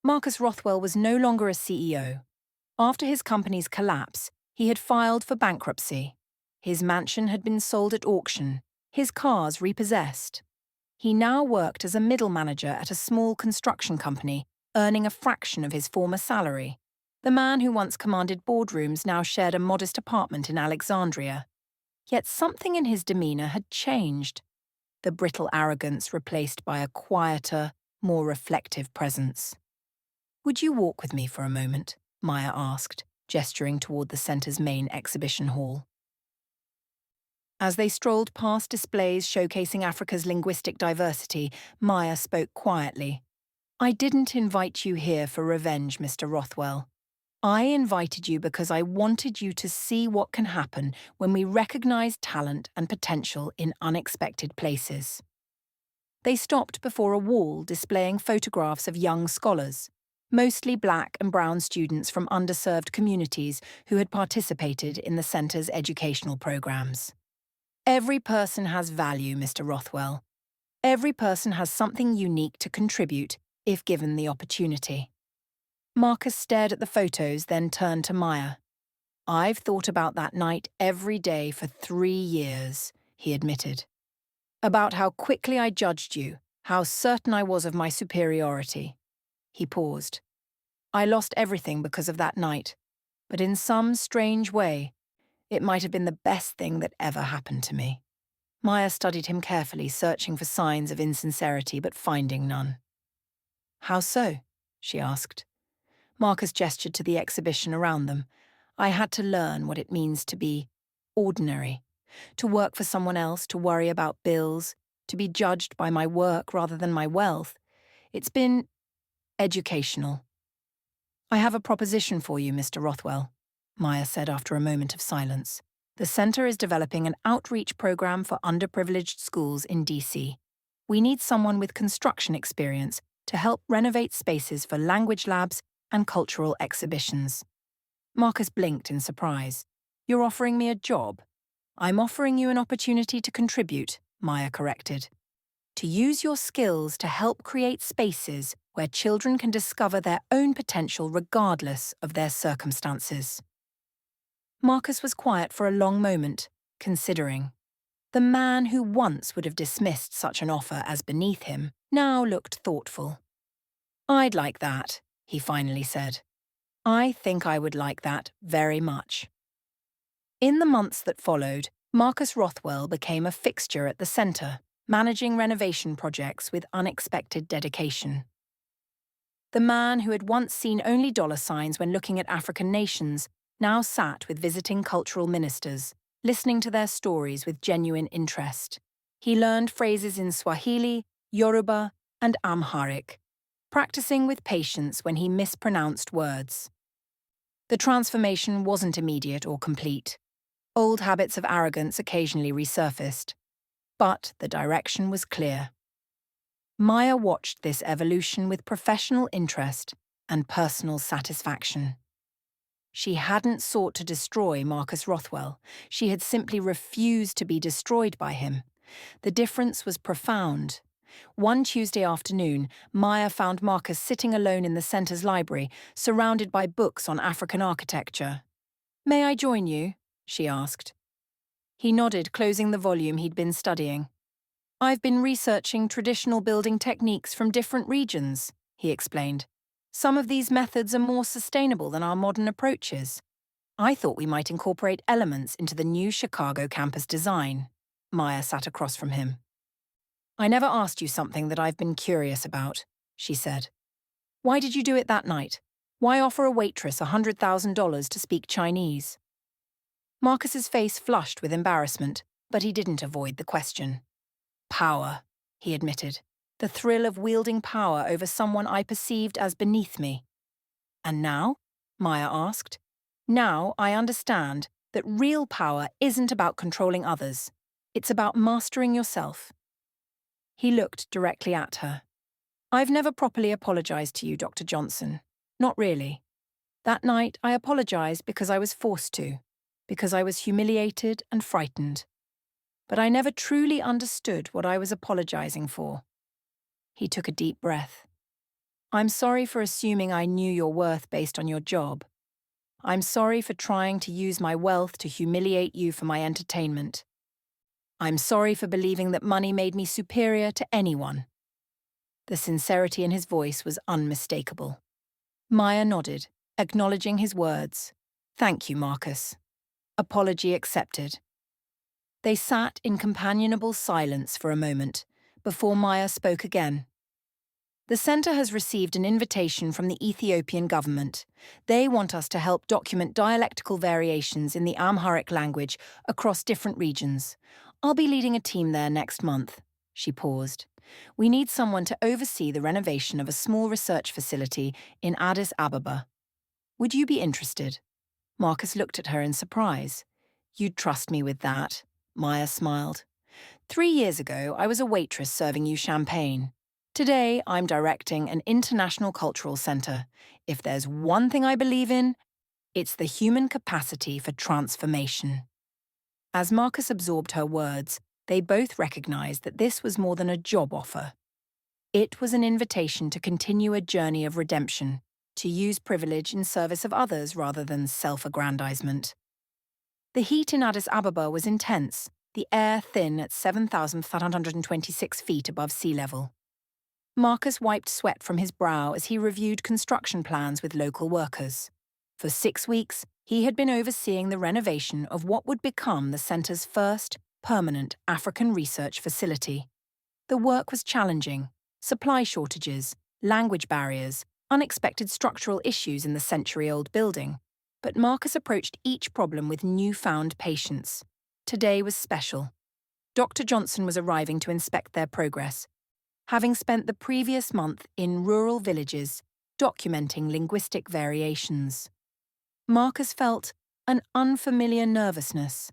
Marcus Rothwell was no longer a CEO. After his company's collapse, he had filed for bankruptcy. His mansion had been sold at auction, his cars repossessed. He now worked as a middle manager at a small construction company, earning a fraction of his former salary. The man who once commanded boardrooms now shared a modest apartment in Alexandria. Yet something in his demeanor had changed. The brittle arrogance replaced by a quieter, more reflective presence. Would you walk with me for a moment? Maya asked, gesturing toward the center's main exhibition hall. As they strolled past displays showcasing Africa's linguistic diversity, Maya spoke quietly. I didn't invite you here for revenge, Mr. Rothwell. I invited you because I wanted you to see what can happen when we recognize talent and potential in unexpected places. They stopped before a wall displaying photographs of young scholars, mostly black and brown students from underserved communities who had participated in the center's educational programs. Every person has value, Mr. Rothwell. Every person has something unique to contribute if given the opportunity. Marcus stared at the photos, then turned to Maya. I've thought about that night every day for 3 years, he admitted. About how quickly I judged you, how certain I was of my superiority. He paused. I lost everything because of that night, but in some strange way, it might have been the best thing that ever happened to me. Maya studied him carefully, searching for signs of insincerity but finding none. How so? She asked. Marcus gestured to the exhibition around them. I had to learn what it means to be ordinary, to work for someone else, to worry about bills, to be judged by my work rather than my wealth. It's been educational. I have a proposition for you, Mr. Rothwell, Maya said after a moment of silence. The Center is developing an outreach program for underprivileged schools in DC. We need someone with construction experience to help renovate spaces for language labs and cultural exhibitions. Marcus blinked in surprise. You're offering me a job? I'm offering you an opportunity to contribute, Maya corrected. To use your skills to help create spaces where children can discover their own potential regardless of their circumstances. Marcus was quiet for a long moment, considering. The man who once would have dismissed such an offer as beneath him now looked thoughtful. I'd like that, he finally said. I think I would like that very much. In the months that followed, Marcus Rothwell became a fixture at the Center, managing renovation projects with unexpected dedication. The man who had once seen only dollar signs when looking at African nations now sat with visiting cultural ministers, listening to their stories with genuine interest. He learned phrases in Swahili, Yoruba, and Amharic, practicing with patience when he mispronounced words. The transformation wasn't immediate or complete. Old habits of arrogance occasionally resurfaced, but the direction was clear. Maya watched this evolution with professional interest and personal satisfaction. She hadn't sought to destroy Marcus Rothwell. She had simply refused to be destroyed by him. The difference was profound. One Tuesday afternoon, Maya found Marcus sitting alone in the center's library, surrounded by books on African architecture. May I join you? She asked. He nodded, closing the volume he'd been studying. I've been researching traditional building techniques from different regions, he explained. Some of these methods are more sustainable than our modern approaches. I thought we might incorporate elements into the new Chicago campus design. Maya sat across from him. I never asked you something that I've been curious about, she said. Why did you do it that night? Why offer a waitress $100,000 to speak Chinese? Marcus's face flushed with embarrassment, but he didn't avoid the question. Power, he admitted. The thrill of wielding power over someone I perceived as beneath me. And now? Maya asked. Now I understand that real power isn't about controlling others. It's about mastering yourself. He looked directly at her. I've never properly apologized to you, Dr. Johnson. Not really. That night I apologized because I was forced to, because I was humiliated and frightened. But I never truly understood what I was apologizing for. He took a deep breath. I'm sorry for assuming I knew your worth based on your job. I'm sorry for trying to use my wealth to humiliate you for my entertainment. I'm sorry for believing that money made me superior to anyone. The sincerity in his voice was unmistakable. Maya nodded, acknowledging his words. Thank you, Marcus. Apology accepted. They sat in companionable silence for a moment, before Maya spoke again. The Center has received an invitation from the Ethiopian government. They want us to help document dialectical variations in the Amharic language across different regions. I'll be leading a team there next month. She paused. We need someone to oversee the renovation of a small research facility in Addis Ababa. Would you be interested? Marcus looked at her in surprise. You'd trust me with that, Maya smiled. 3 years ago, I was a waitress serving you champagne. Today, I'm directing an international cultural center. If there's one thing I believe in, it's the human capacity for transformation. As Marcus absorbed her words, they both recognized that this was more than a job offer. It was an invitation to continue a journey of redemption, to use privilege in service of others rather than self-aggrandizement. The heat in Addis Ababa was intense, the air thin at 7,526 feet above sea level. Marcus wiped sweat from his brow as he reviewed construction plans with local workers. For 6 weeks, he had been overseeing the renovation of what would become the centre's first permanent African research facility. The work was challenging: supply shortages, language barriers, unexpected structural issues in the century-old building. But Marcus approached each problem with newfound patience. Today was special. Dr. Johnson was arriving to inspect their progress, having spent the previous month in rural villages documenting linguistic variations. Marcus felt an unfamiliar nervousness,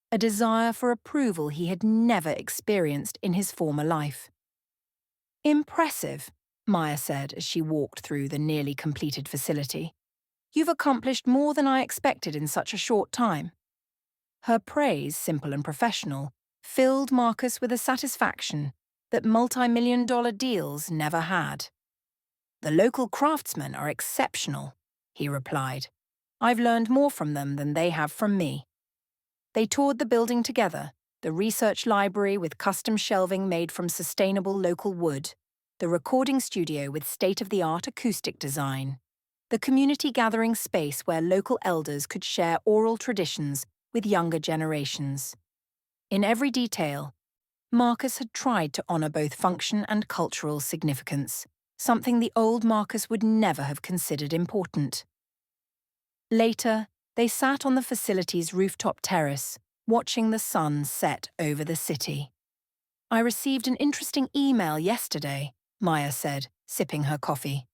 a desire for approval he had never experienced in his former life. "Impressive," Maya said as she walked through the nearly completed facility. "You've accomplished more than I expected in such a short time." Her praise, simple and professional, filled Marcus with a satisfaction that multi-million-dollar deals never had. "The local craftsmen are exceptional," he replied. "I've learned more from them than they have from me." They toured the building together, the research library with custom shelving made from sustainable local wood, the recording studio with state-of-the-art acoustic design, the community gathering space where local elders could share oral traditions with younger generations. In every detail, Marcus had tried to honor both function and cultural significance, something the old Marcus would never have considered important. Later, they sat on the facility's rooftop terrace, watching the sun set over the city. "I received an interesting email yesterday," Maya said, sipping her coffee.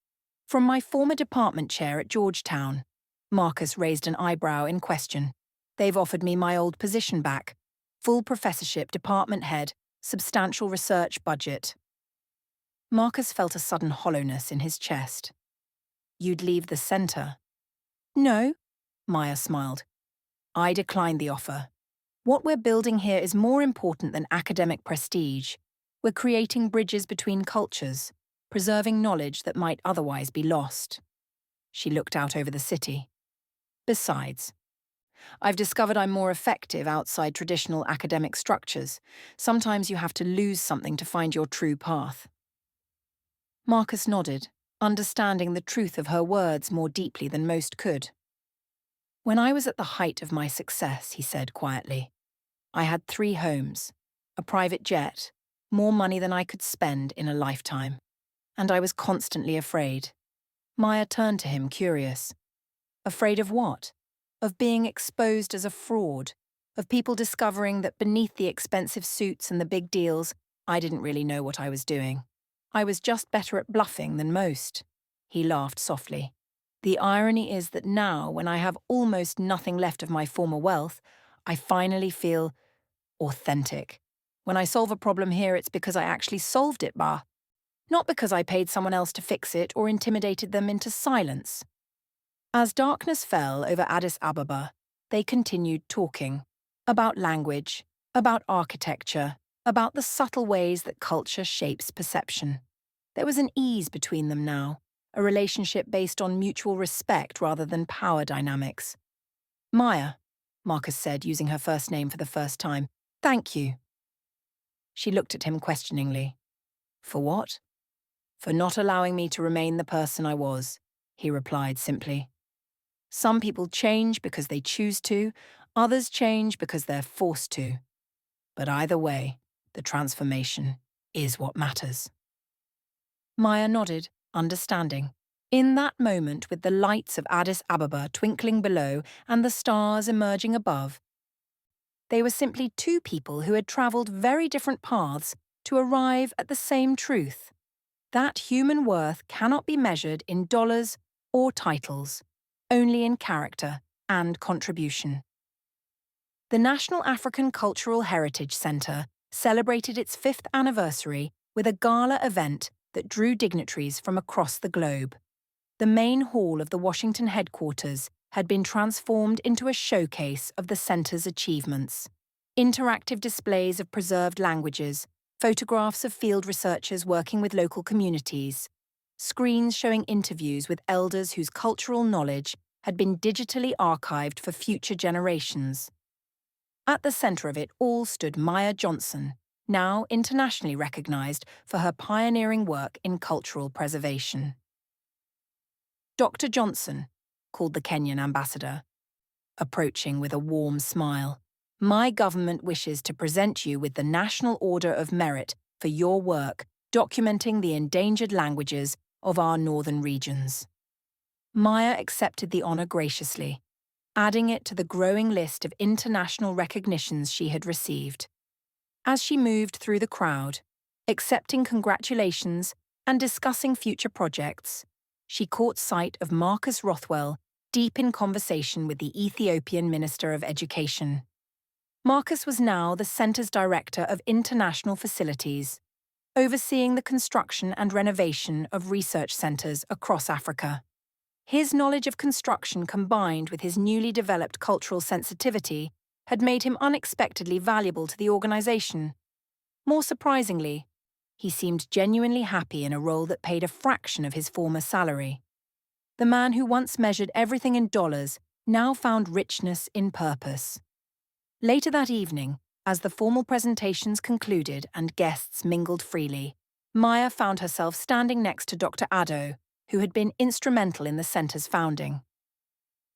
"From my former department chair at Georgetown." Marcus raised an eyebrow in question. "They've offered me my old position back. Full professorship, department head, substantial research budget." Marcus felt a sudden hollowness in his chest. "You'd leave the center?" "No," Maya smiled. "I declined the offer. What we're building here is more important than academic prestige. We're creating bridges between cultures, preserving knowledge that might otherwise be lost." She looked out over the city. "Besides, I've discovered I'm more effective outside traditional academic structures. Sometimes you have to lose something to find your true path." Marcus nodded, understanding the truth of her words more deeply than most could. "When I was at the height of my success," he said quietly, "I had 3 homes, a private jet, more money than I could spend in a lifetime. And I was constantly afraid." Maya turned to him, curious. "Afraid of what?" "Of being exposed as a fraud, of people discovering that beneath the expensive suits and the big deals, I didn't really know what I was doing. I was just better at bluffing than most." He laughed softly. "The irony is that now, when I have almost nothing left of my former wealth, I finally feel authentic. When I solve a problem here, it's because I actually solved it, bah. Not because I paid someone else to fix it or intimidated them into silence." As darkness fell over Addis Ababa, they continued talking. About language, about architecture, about the subtle ways that culture shapes perception. There was an ease between them now, a relationship based on mutual respect rather than power dynamics. "Maya," Marcus said, using her first name for the first time, "thank you." She looked at him questioningly. "For what?" "For not allowing me to remain the person I was," he replied simply. "Some people change because they choose to, others change because they're forced to. But either way, the transformation is what matters." Maya nodded, understanding. In that moment, with the lights of Addis Ababa twinkling below and the stars emerging above, they were simply 2 people who had travelled very different paths to arrive at the same truth: that human worth cannot be measured in dollars or titles, only in character and contribution. The National African Cultural Heritage Centre celebrated its 5th anniversary with a gala event that drew dignitaries from across the globe. The main hall of the Washington headquarters had been transformed into a showcase of the centre's achievements. Interactive displays of preserved languages, photographs of field researchers working with local communities, screens showing interviews with elders whose cultural knowledge had been digitally archived for future generations. At the centre of it all stood Maya Johnson, now internationally recognised for her pioneering work in cultural preservation. Dr. Johnson, called the Kenyan ambassador, approaching with a warm smile, my government wishes to present you with the National Order of Merit for your work documenting the endangered languages of our northern regions. Maya accepted the honour graciously, adding it to the growing list of international recognitions she had received. As she moved through the crowd, accepting congratulations and discussing future projects, she caught sight of Marcus Rothwell deep in conversation with the Ethiopian Minister of Education. Marcus was now the centre's Director of International Facilities, overseeing the construction and renovation of research centres across Africa. His knowledge of construction combined with his newly developed cultural sensitivity had made him unexpectedly valuable to the organisation. More surprisingly, he seemed genuinely happy in a role that paid a fraction of his former salary. The man who once measured everything in dollars now found richness in purpose. Later that evening, as the formal presentations concluded and guests mingled freely, Maya found herself standing next to Dr. Addo, who had been instrumental in the centre's founding.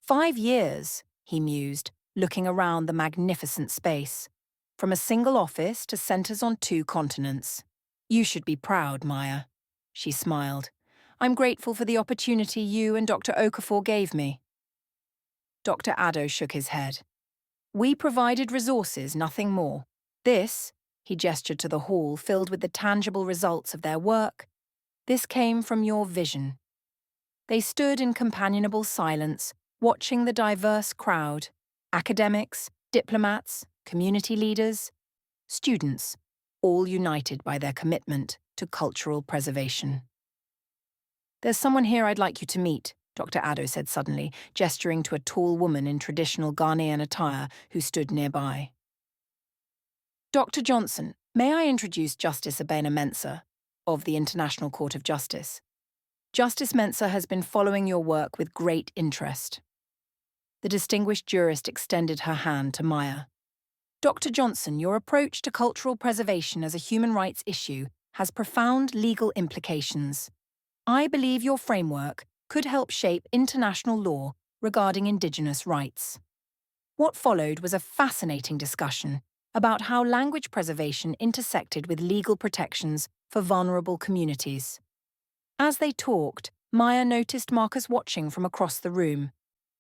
5 years, he mused, looking around the magnificent space. From a single office to centres on 2 continents. You should be proud, Maya. She smiled. I'm grateful for the opportunity you and Dr. Okafor gave me. Dr. Addo shook his head. We provided resources, nothing more. This, he gestured to the hall filled with the tangible results of their work, this came from your vision. They stood in companionable silence, watching the diverse crowd, academics, diplomats, community leaders, students, all united by their commitment to cultural preservation. There's someone here I'd like you to meet, Dr. Addo said suddenly, gesturing to a tall woman in traditional Ghanaian attire who stood nearby. Dr. Johnson, may I introduce Justice Abena Mensah, of the International Court of Justice. Justice Mensah has been following your work with great interest. The distinguished jurist extended her hand to Maya. Dr. Johnson, your approach to cultural preservation as a human rights issue has profound legal implications. I believe your framework could help shape international law regarding Indigenous rights. What followed was a fascinating discussion about how language preservation intersected with legal protections for vulnerable communities. As they talked, Maya noticed Marcus watching from across the room,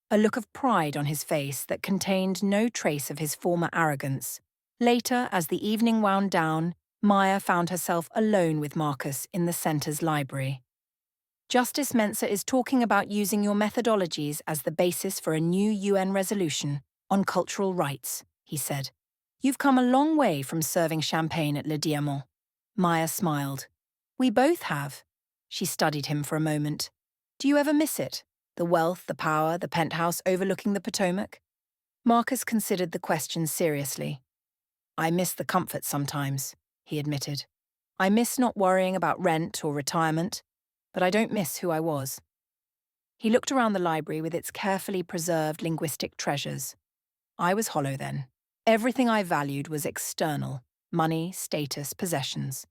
a look of pride on his face that contained no trace of his former arrogance. Later, as the evening wound down, Maya found herself alone with Marcus in the centre's library. Justice Mensah is talking about using your methodologies as the basis for a new UN resolution on cultural rights, he said. You've come a long way from serving champagne at Le Diamant. Maya smiled. We both have. She studied him for a moment. Do you ever miss it? The wealth, the power, the penthouse overlooking the Potomac? Marcus considered the question seriously. I miss the comfort sometimes, he admitted. I miss not worrying about rent or retirement, but I don't miss who I was. He looked around the library with its carefully preserved linguistic treasures. I was hollow then. Everything I valued was external, money, status, possessions.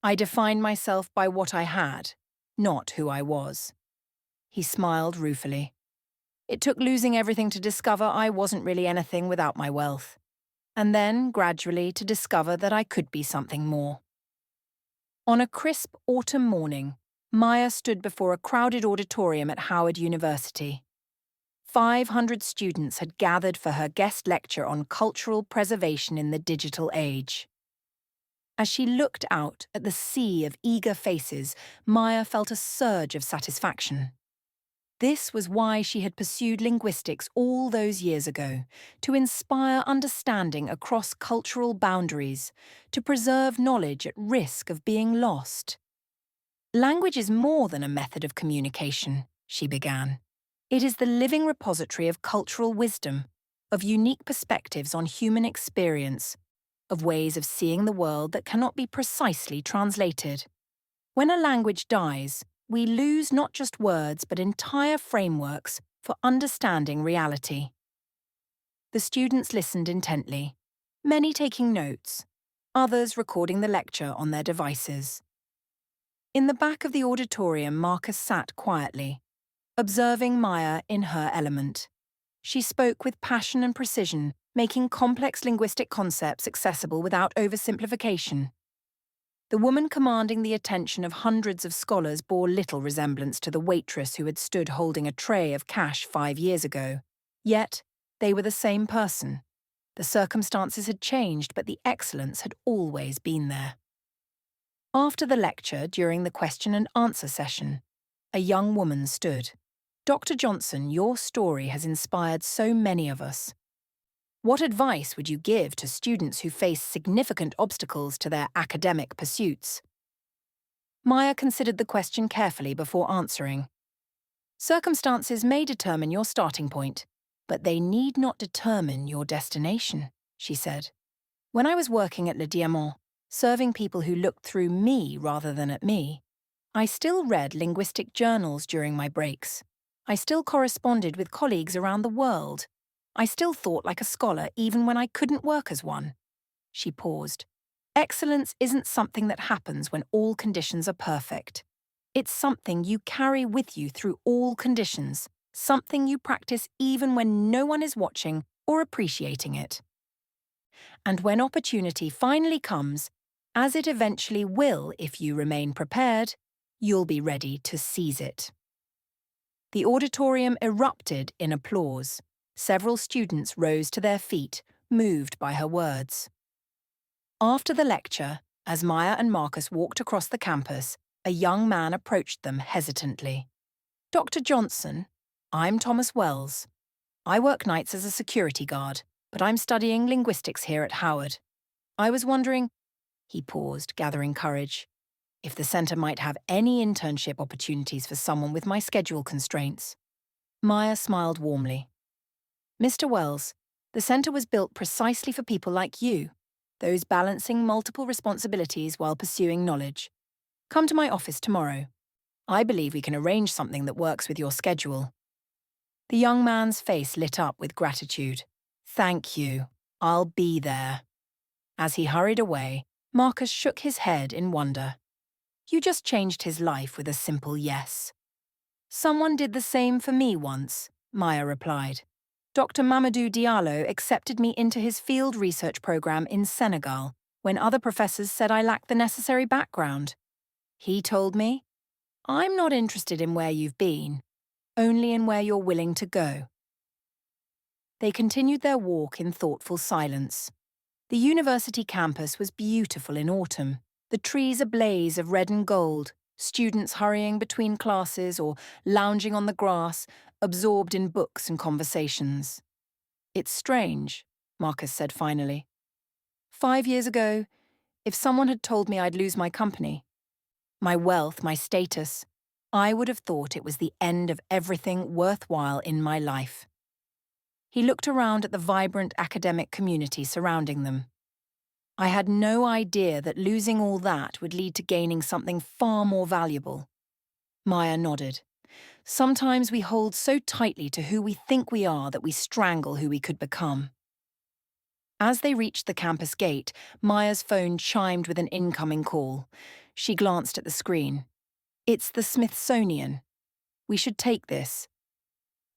I defined myself by what I had, not who I was. He smiled ruefully. It took losing everything to discover I wasn't really anything without my wealth, and then, gradually, to discover that I could be something more. On a crisp autumn morning, Maya stood before a crowded auditorium at Howard University. 500 students had gathered for her guest lecture on cultural preservation in the digital age. As she looked out at the sea of eager faces, Maya felt a surge of satisfaction. This was why she had pursued linguistics all those years ago, to inspire understanding across cultural boundaries, to preserve knowledge at risk of being lost. Language is more than a method of communication, she began. It is the living repository of cultural wisdom, of unique perspectives on human experience, of ways of seeing the world that cannot be precisely translated. When a language dies, we lose not just words but entire frameworks for understanding reality. The students listened intently, many taking notes, others recording the lecture on their devices. In the back of the auditorium, Marcus sat quietly, observing Maya in her element. She spoke with passion and precision, making complex linguistic concepts accessible without oversimplification. The woman commanding the attention of hundreds of scholars bore little resemblance to the waitress who had stood holding a tray of cash 5 years ago. Yet, they were the same person. The circumstances had changed, but the excellence had always been there. After the lecture, during the question and answer session, a young woman stood. "Dr. Johnson, your story has inspired so many of us. What advice would you give to students who face significant obstacles to their academic pursuits?" Maya considered the question carefully before answering. "Circumstances may determine your starting point, but they need not determine your destination," she said. "When I was working at Le Diamant, serving people who looked through me rather than at me, I still read linguistic journals during my breaks. I still corresponded with colleagues around the world. I still thought like a scholar even when I couldn't work as one." She paused. "Excellence isn't something that happens when all conditions are perfect. It's something you carry with you through all conditions, something you practice even when no one is watching or appreciating it. And when opportunity finally comes, as it eventually will if you remain prepared, you'll be ready to seize it." The auditorium erupted in applause. Several students rose to their feet, moved by her words. After the lecture, as Maya and Marcus walked across the campus, a young man approached them hesitantly. "Dr. Johnson, I'm Thomas Wells. I work nights as a security guard, but I'm studying linguistics here at Howard. I was wondering," he paused, gathering courage, "if the centre might have any internship opportunities for someone with my schedule constraints." Maya smiled warmly. "Mr. Wells, the centre was built precisely for people like you, those balancing multiple responsibilities while pursuing knowledge. Come to my office tomorrow. I believe we can arrange something that works with your schedule." The young man's face lit up with gratitude. "Thank you. I'll be there." As he hurried away, Marcus shook his head in wonder. "You just changed his life with a simple yes." "Someone did the same for me once," Maya replied. "Dr. Mamadou Diallo accepted me into his field research program in Senegal when other professors said I lacked the necessary background. He told me, 'I'm not interested in where you've been, only in where you're willing to go.'" They continued their walk in thoughtful silence. The university campus was beautiful in autumn, the trees a blaze of red and gold, students hurrying between classes or lounging on the grass, absorbed in books and conversations. "It's strange," Marcus said finally. 5 years ago, if someone had told me I'd lose my company, my wealth, my status, I would have thought it was the end of everything worthwhile in my life." He looked around at the vibrant academic community surrounding them. "I had no idea that losing all that would lead to gaining something far more valuable." Maya nodded. "Sometimes we hold so tightly to who we think we are that we strangle who we could become." As they reached the campus gate, Maya's phone chimed with an incoming call. She glanced at the screen. "It's the Smithsonian. We should take this."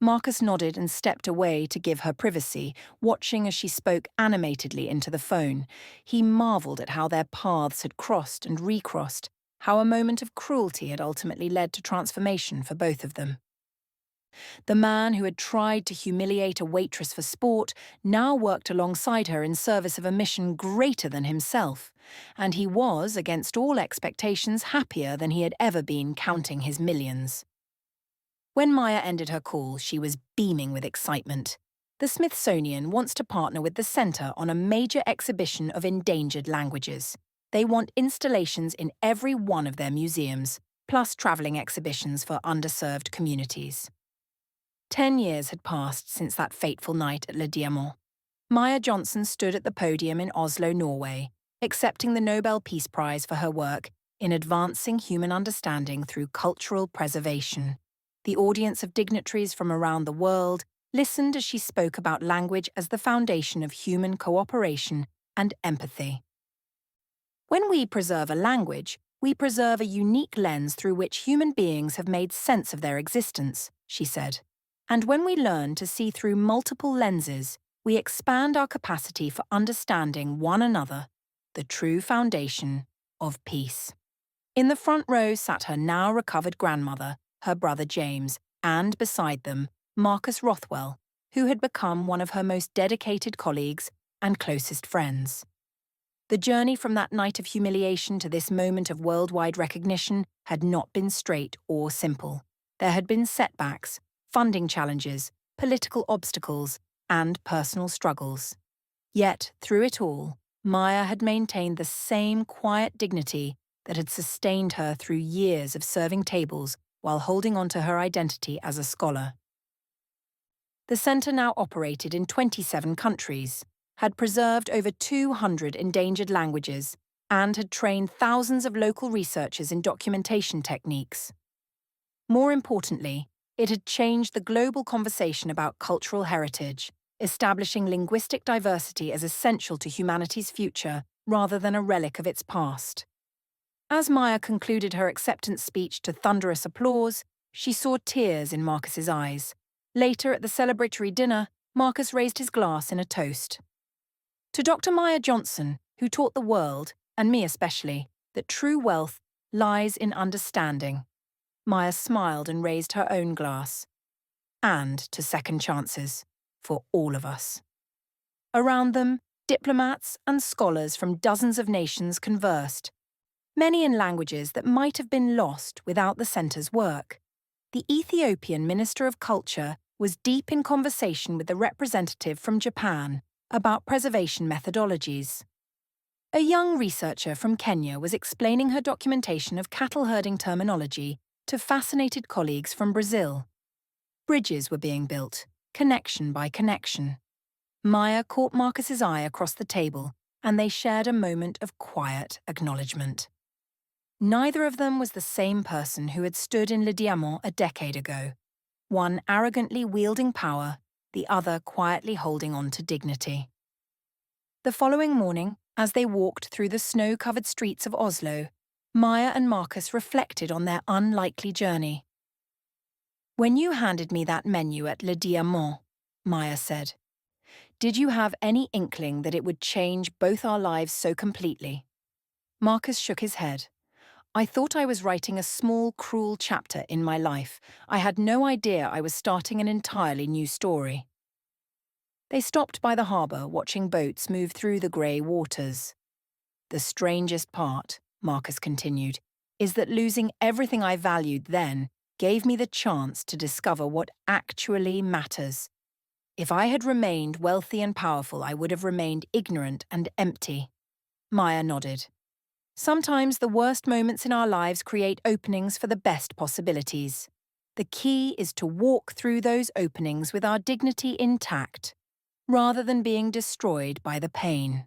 Marcus nodded and stepped away to give her privacy, watching as she spoke animatedly into the phone. He marvelled at how their paths had crossed and recrossed, how a moment of cruelty had ultimately led to transformation for both of them. The man who had tried to humiliate a waitress for sport now worked alongside her in service of a mission greater than himself, and he was, against all expectations, happier than he had ever been counting his millions. When Maya ended her call, she was beaming with excitement. The Smithsonian wants to partner with the Centre on a major exhibition of endangered languages. They want installations in every one of their museums, plus travelling exhibitions for underserved communities. 10 years had passed since that fateful night at Le Diamant. Maya Johnson stood at the podium in Oslo, Norway, accepting the Nobel Peace Prize for her work, in advancing human understanding through cultural preservation. The audience of dignitaries from around the world listened as she spoke about language as the foundation of human cooperation and empathy. When we preserve a language, we preserve a unique lens through which human beings have made sense of their existence, she said. And when we learn to see through multiple lenses, we expand our capacity for understanding one another, the true foundation of peace. In the front row sat her now recovered grandmother, her brother James, and beside them, Marcus Rothwell, who had become one of her most dedicated colleagues and closest friends. The journey from that night of humiliation to this moment of worldwide recognition had not been straight or simple. There had been setbacks, funding challenges, political obstacles, and personal struggles. Yet, through it all, Maya had maintained the same quiet dignity that had sustained her through years of serving tables while holding on to her identity as a scholar. The centre now operated in 27 countries, had preserved over 200 endangered languages, and had trained thousands of local researchers in documentation techniques. More importantly, it had changed the global conversation about cultural heritage, establishing linguistic diversity as essential to humanity's future rather than a relic of its past. As Maya concluded her acceptance speech to thunderous applause, she saw tears in Marcus's eyes. Later at the celebratory dinner, Marcus raised his glass in a toast. To Dr. Maya Johnson, who taught the world, and me especially, that true wealth lies in understanding. Maya smiled and raised her own glass. And to second chances, for all of us. Around them, diplomats and scholars from dozens of nations conversed, many in languages that might have been lost without the centre's work. The Ethiopian Minister of Culture was deep in conversation with the representative from Japan about preservation methodologies. A young researcher from Kenya was explaining her documentation of cattle herding terminology to fascinated colleagues from Brazil. Bridges were being built, connection by connection. Maya caught Marcus's eye across the table, and they shared a moment of quiet acknowledgement. Neither of them was the same person who had stood in Le Diamant a decade ago, one arrogantly wielding power, the other quietly holding on to dignity. The following morning, as they walked through the snow-covered streets of Oslo, Maya and Marcus reflected on their unlikely journey. "When you handed me that menu at Le Diamant," Maya said, "did you have any inkling that it would change both our lives so completely?" Marcus shook his head. "I thought I was writing a small, cruel chapter in my life. I had no idea I was starting an entirely new story." They stopped by the harbour, watching boats move through the grey waters. "The strangest part," Marcus continued, "is that losing everything I valued then gave me the chance to discover what actually matters. If I had remained wealthy and powerful, I would have remained ignorant and empty." Maya nodded. "Sometimes the worst moments in our lives create openings for the best possibilities. The key is to walk through those openings with our dignity intact, rather than being destroyed by the pain."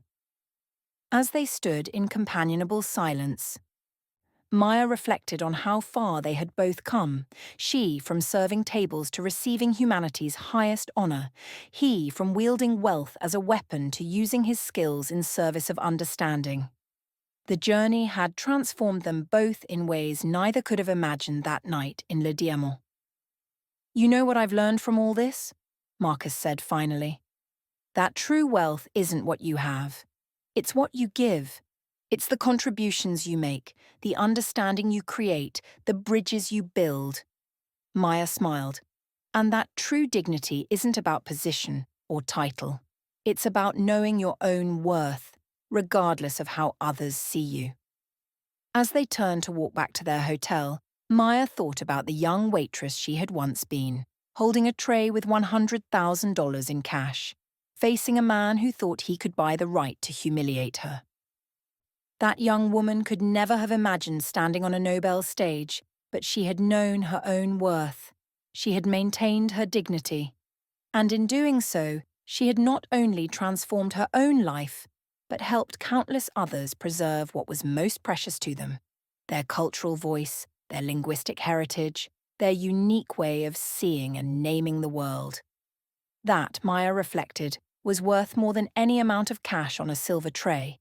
As they stood in companionable silence, Maya reflected on how far they had both come, she from serving tables to receiving humanity's highest honour, he from wielding wealth as a weapon to using his skills in service of understanding. The journey had transformed them both in ways neither could have imagined that night in Le Diamant. "You know what I've learned from all this?" Marcus said finally. "That true wealth isn't what you have. It's what you give. It's the contributions you make, the understanding you create, the bridges you build." Maya smiled. "And that true dignity isn't about position or title. It's about knowing your own worth, regardless of how others see you." As they turned to walk back to their hotel, Maya thought about the young waitress she had once been, holding a tray with $100,000 in cash, facing a man who thought he could buy the right to humiliate her. That young woman could never have imagined standing on a Nobel stage, but she had known her own worth. She had maintained her dignity. And in doing so, she had not only transformed her own life, but helped countless others preserve what was most precious to them, their cultural voice, their linguistic heritage, their unique way of seeing and naming the world. That, Maya reflected, was worth more than any amount of cash on a silver tray.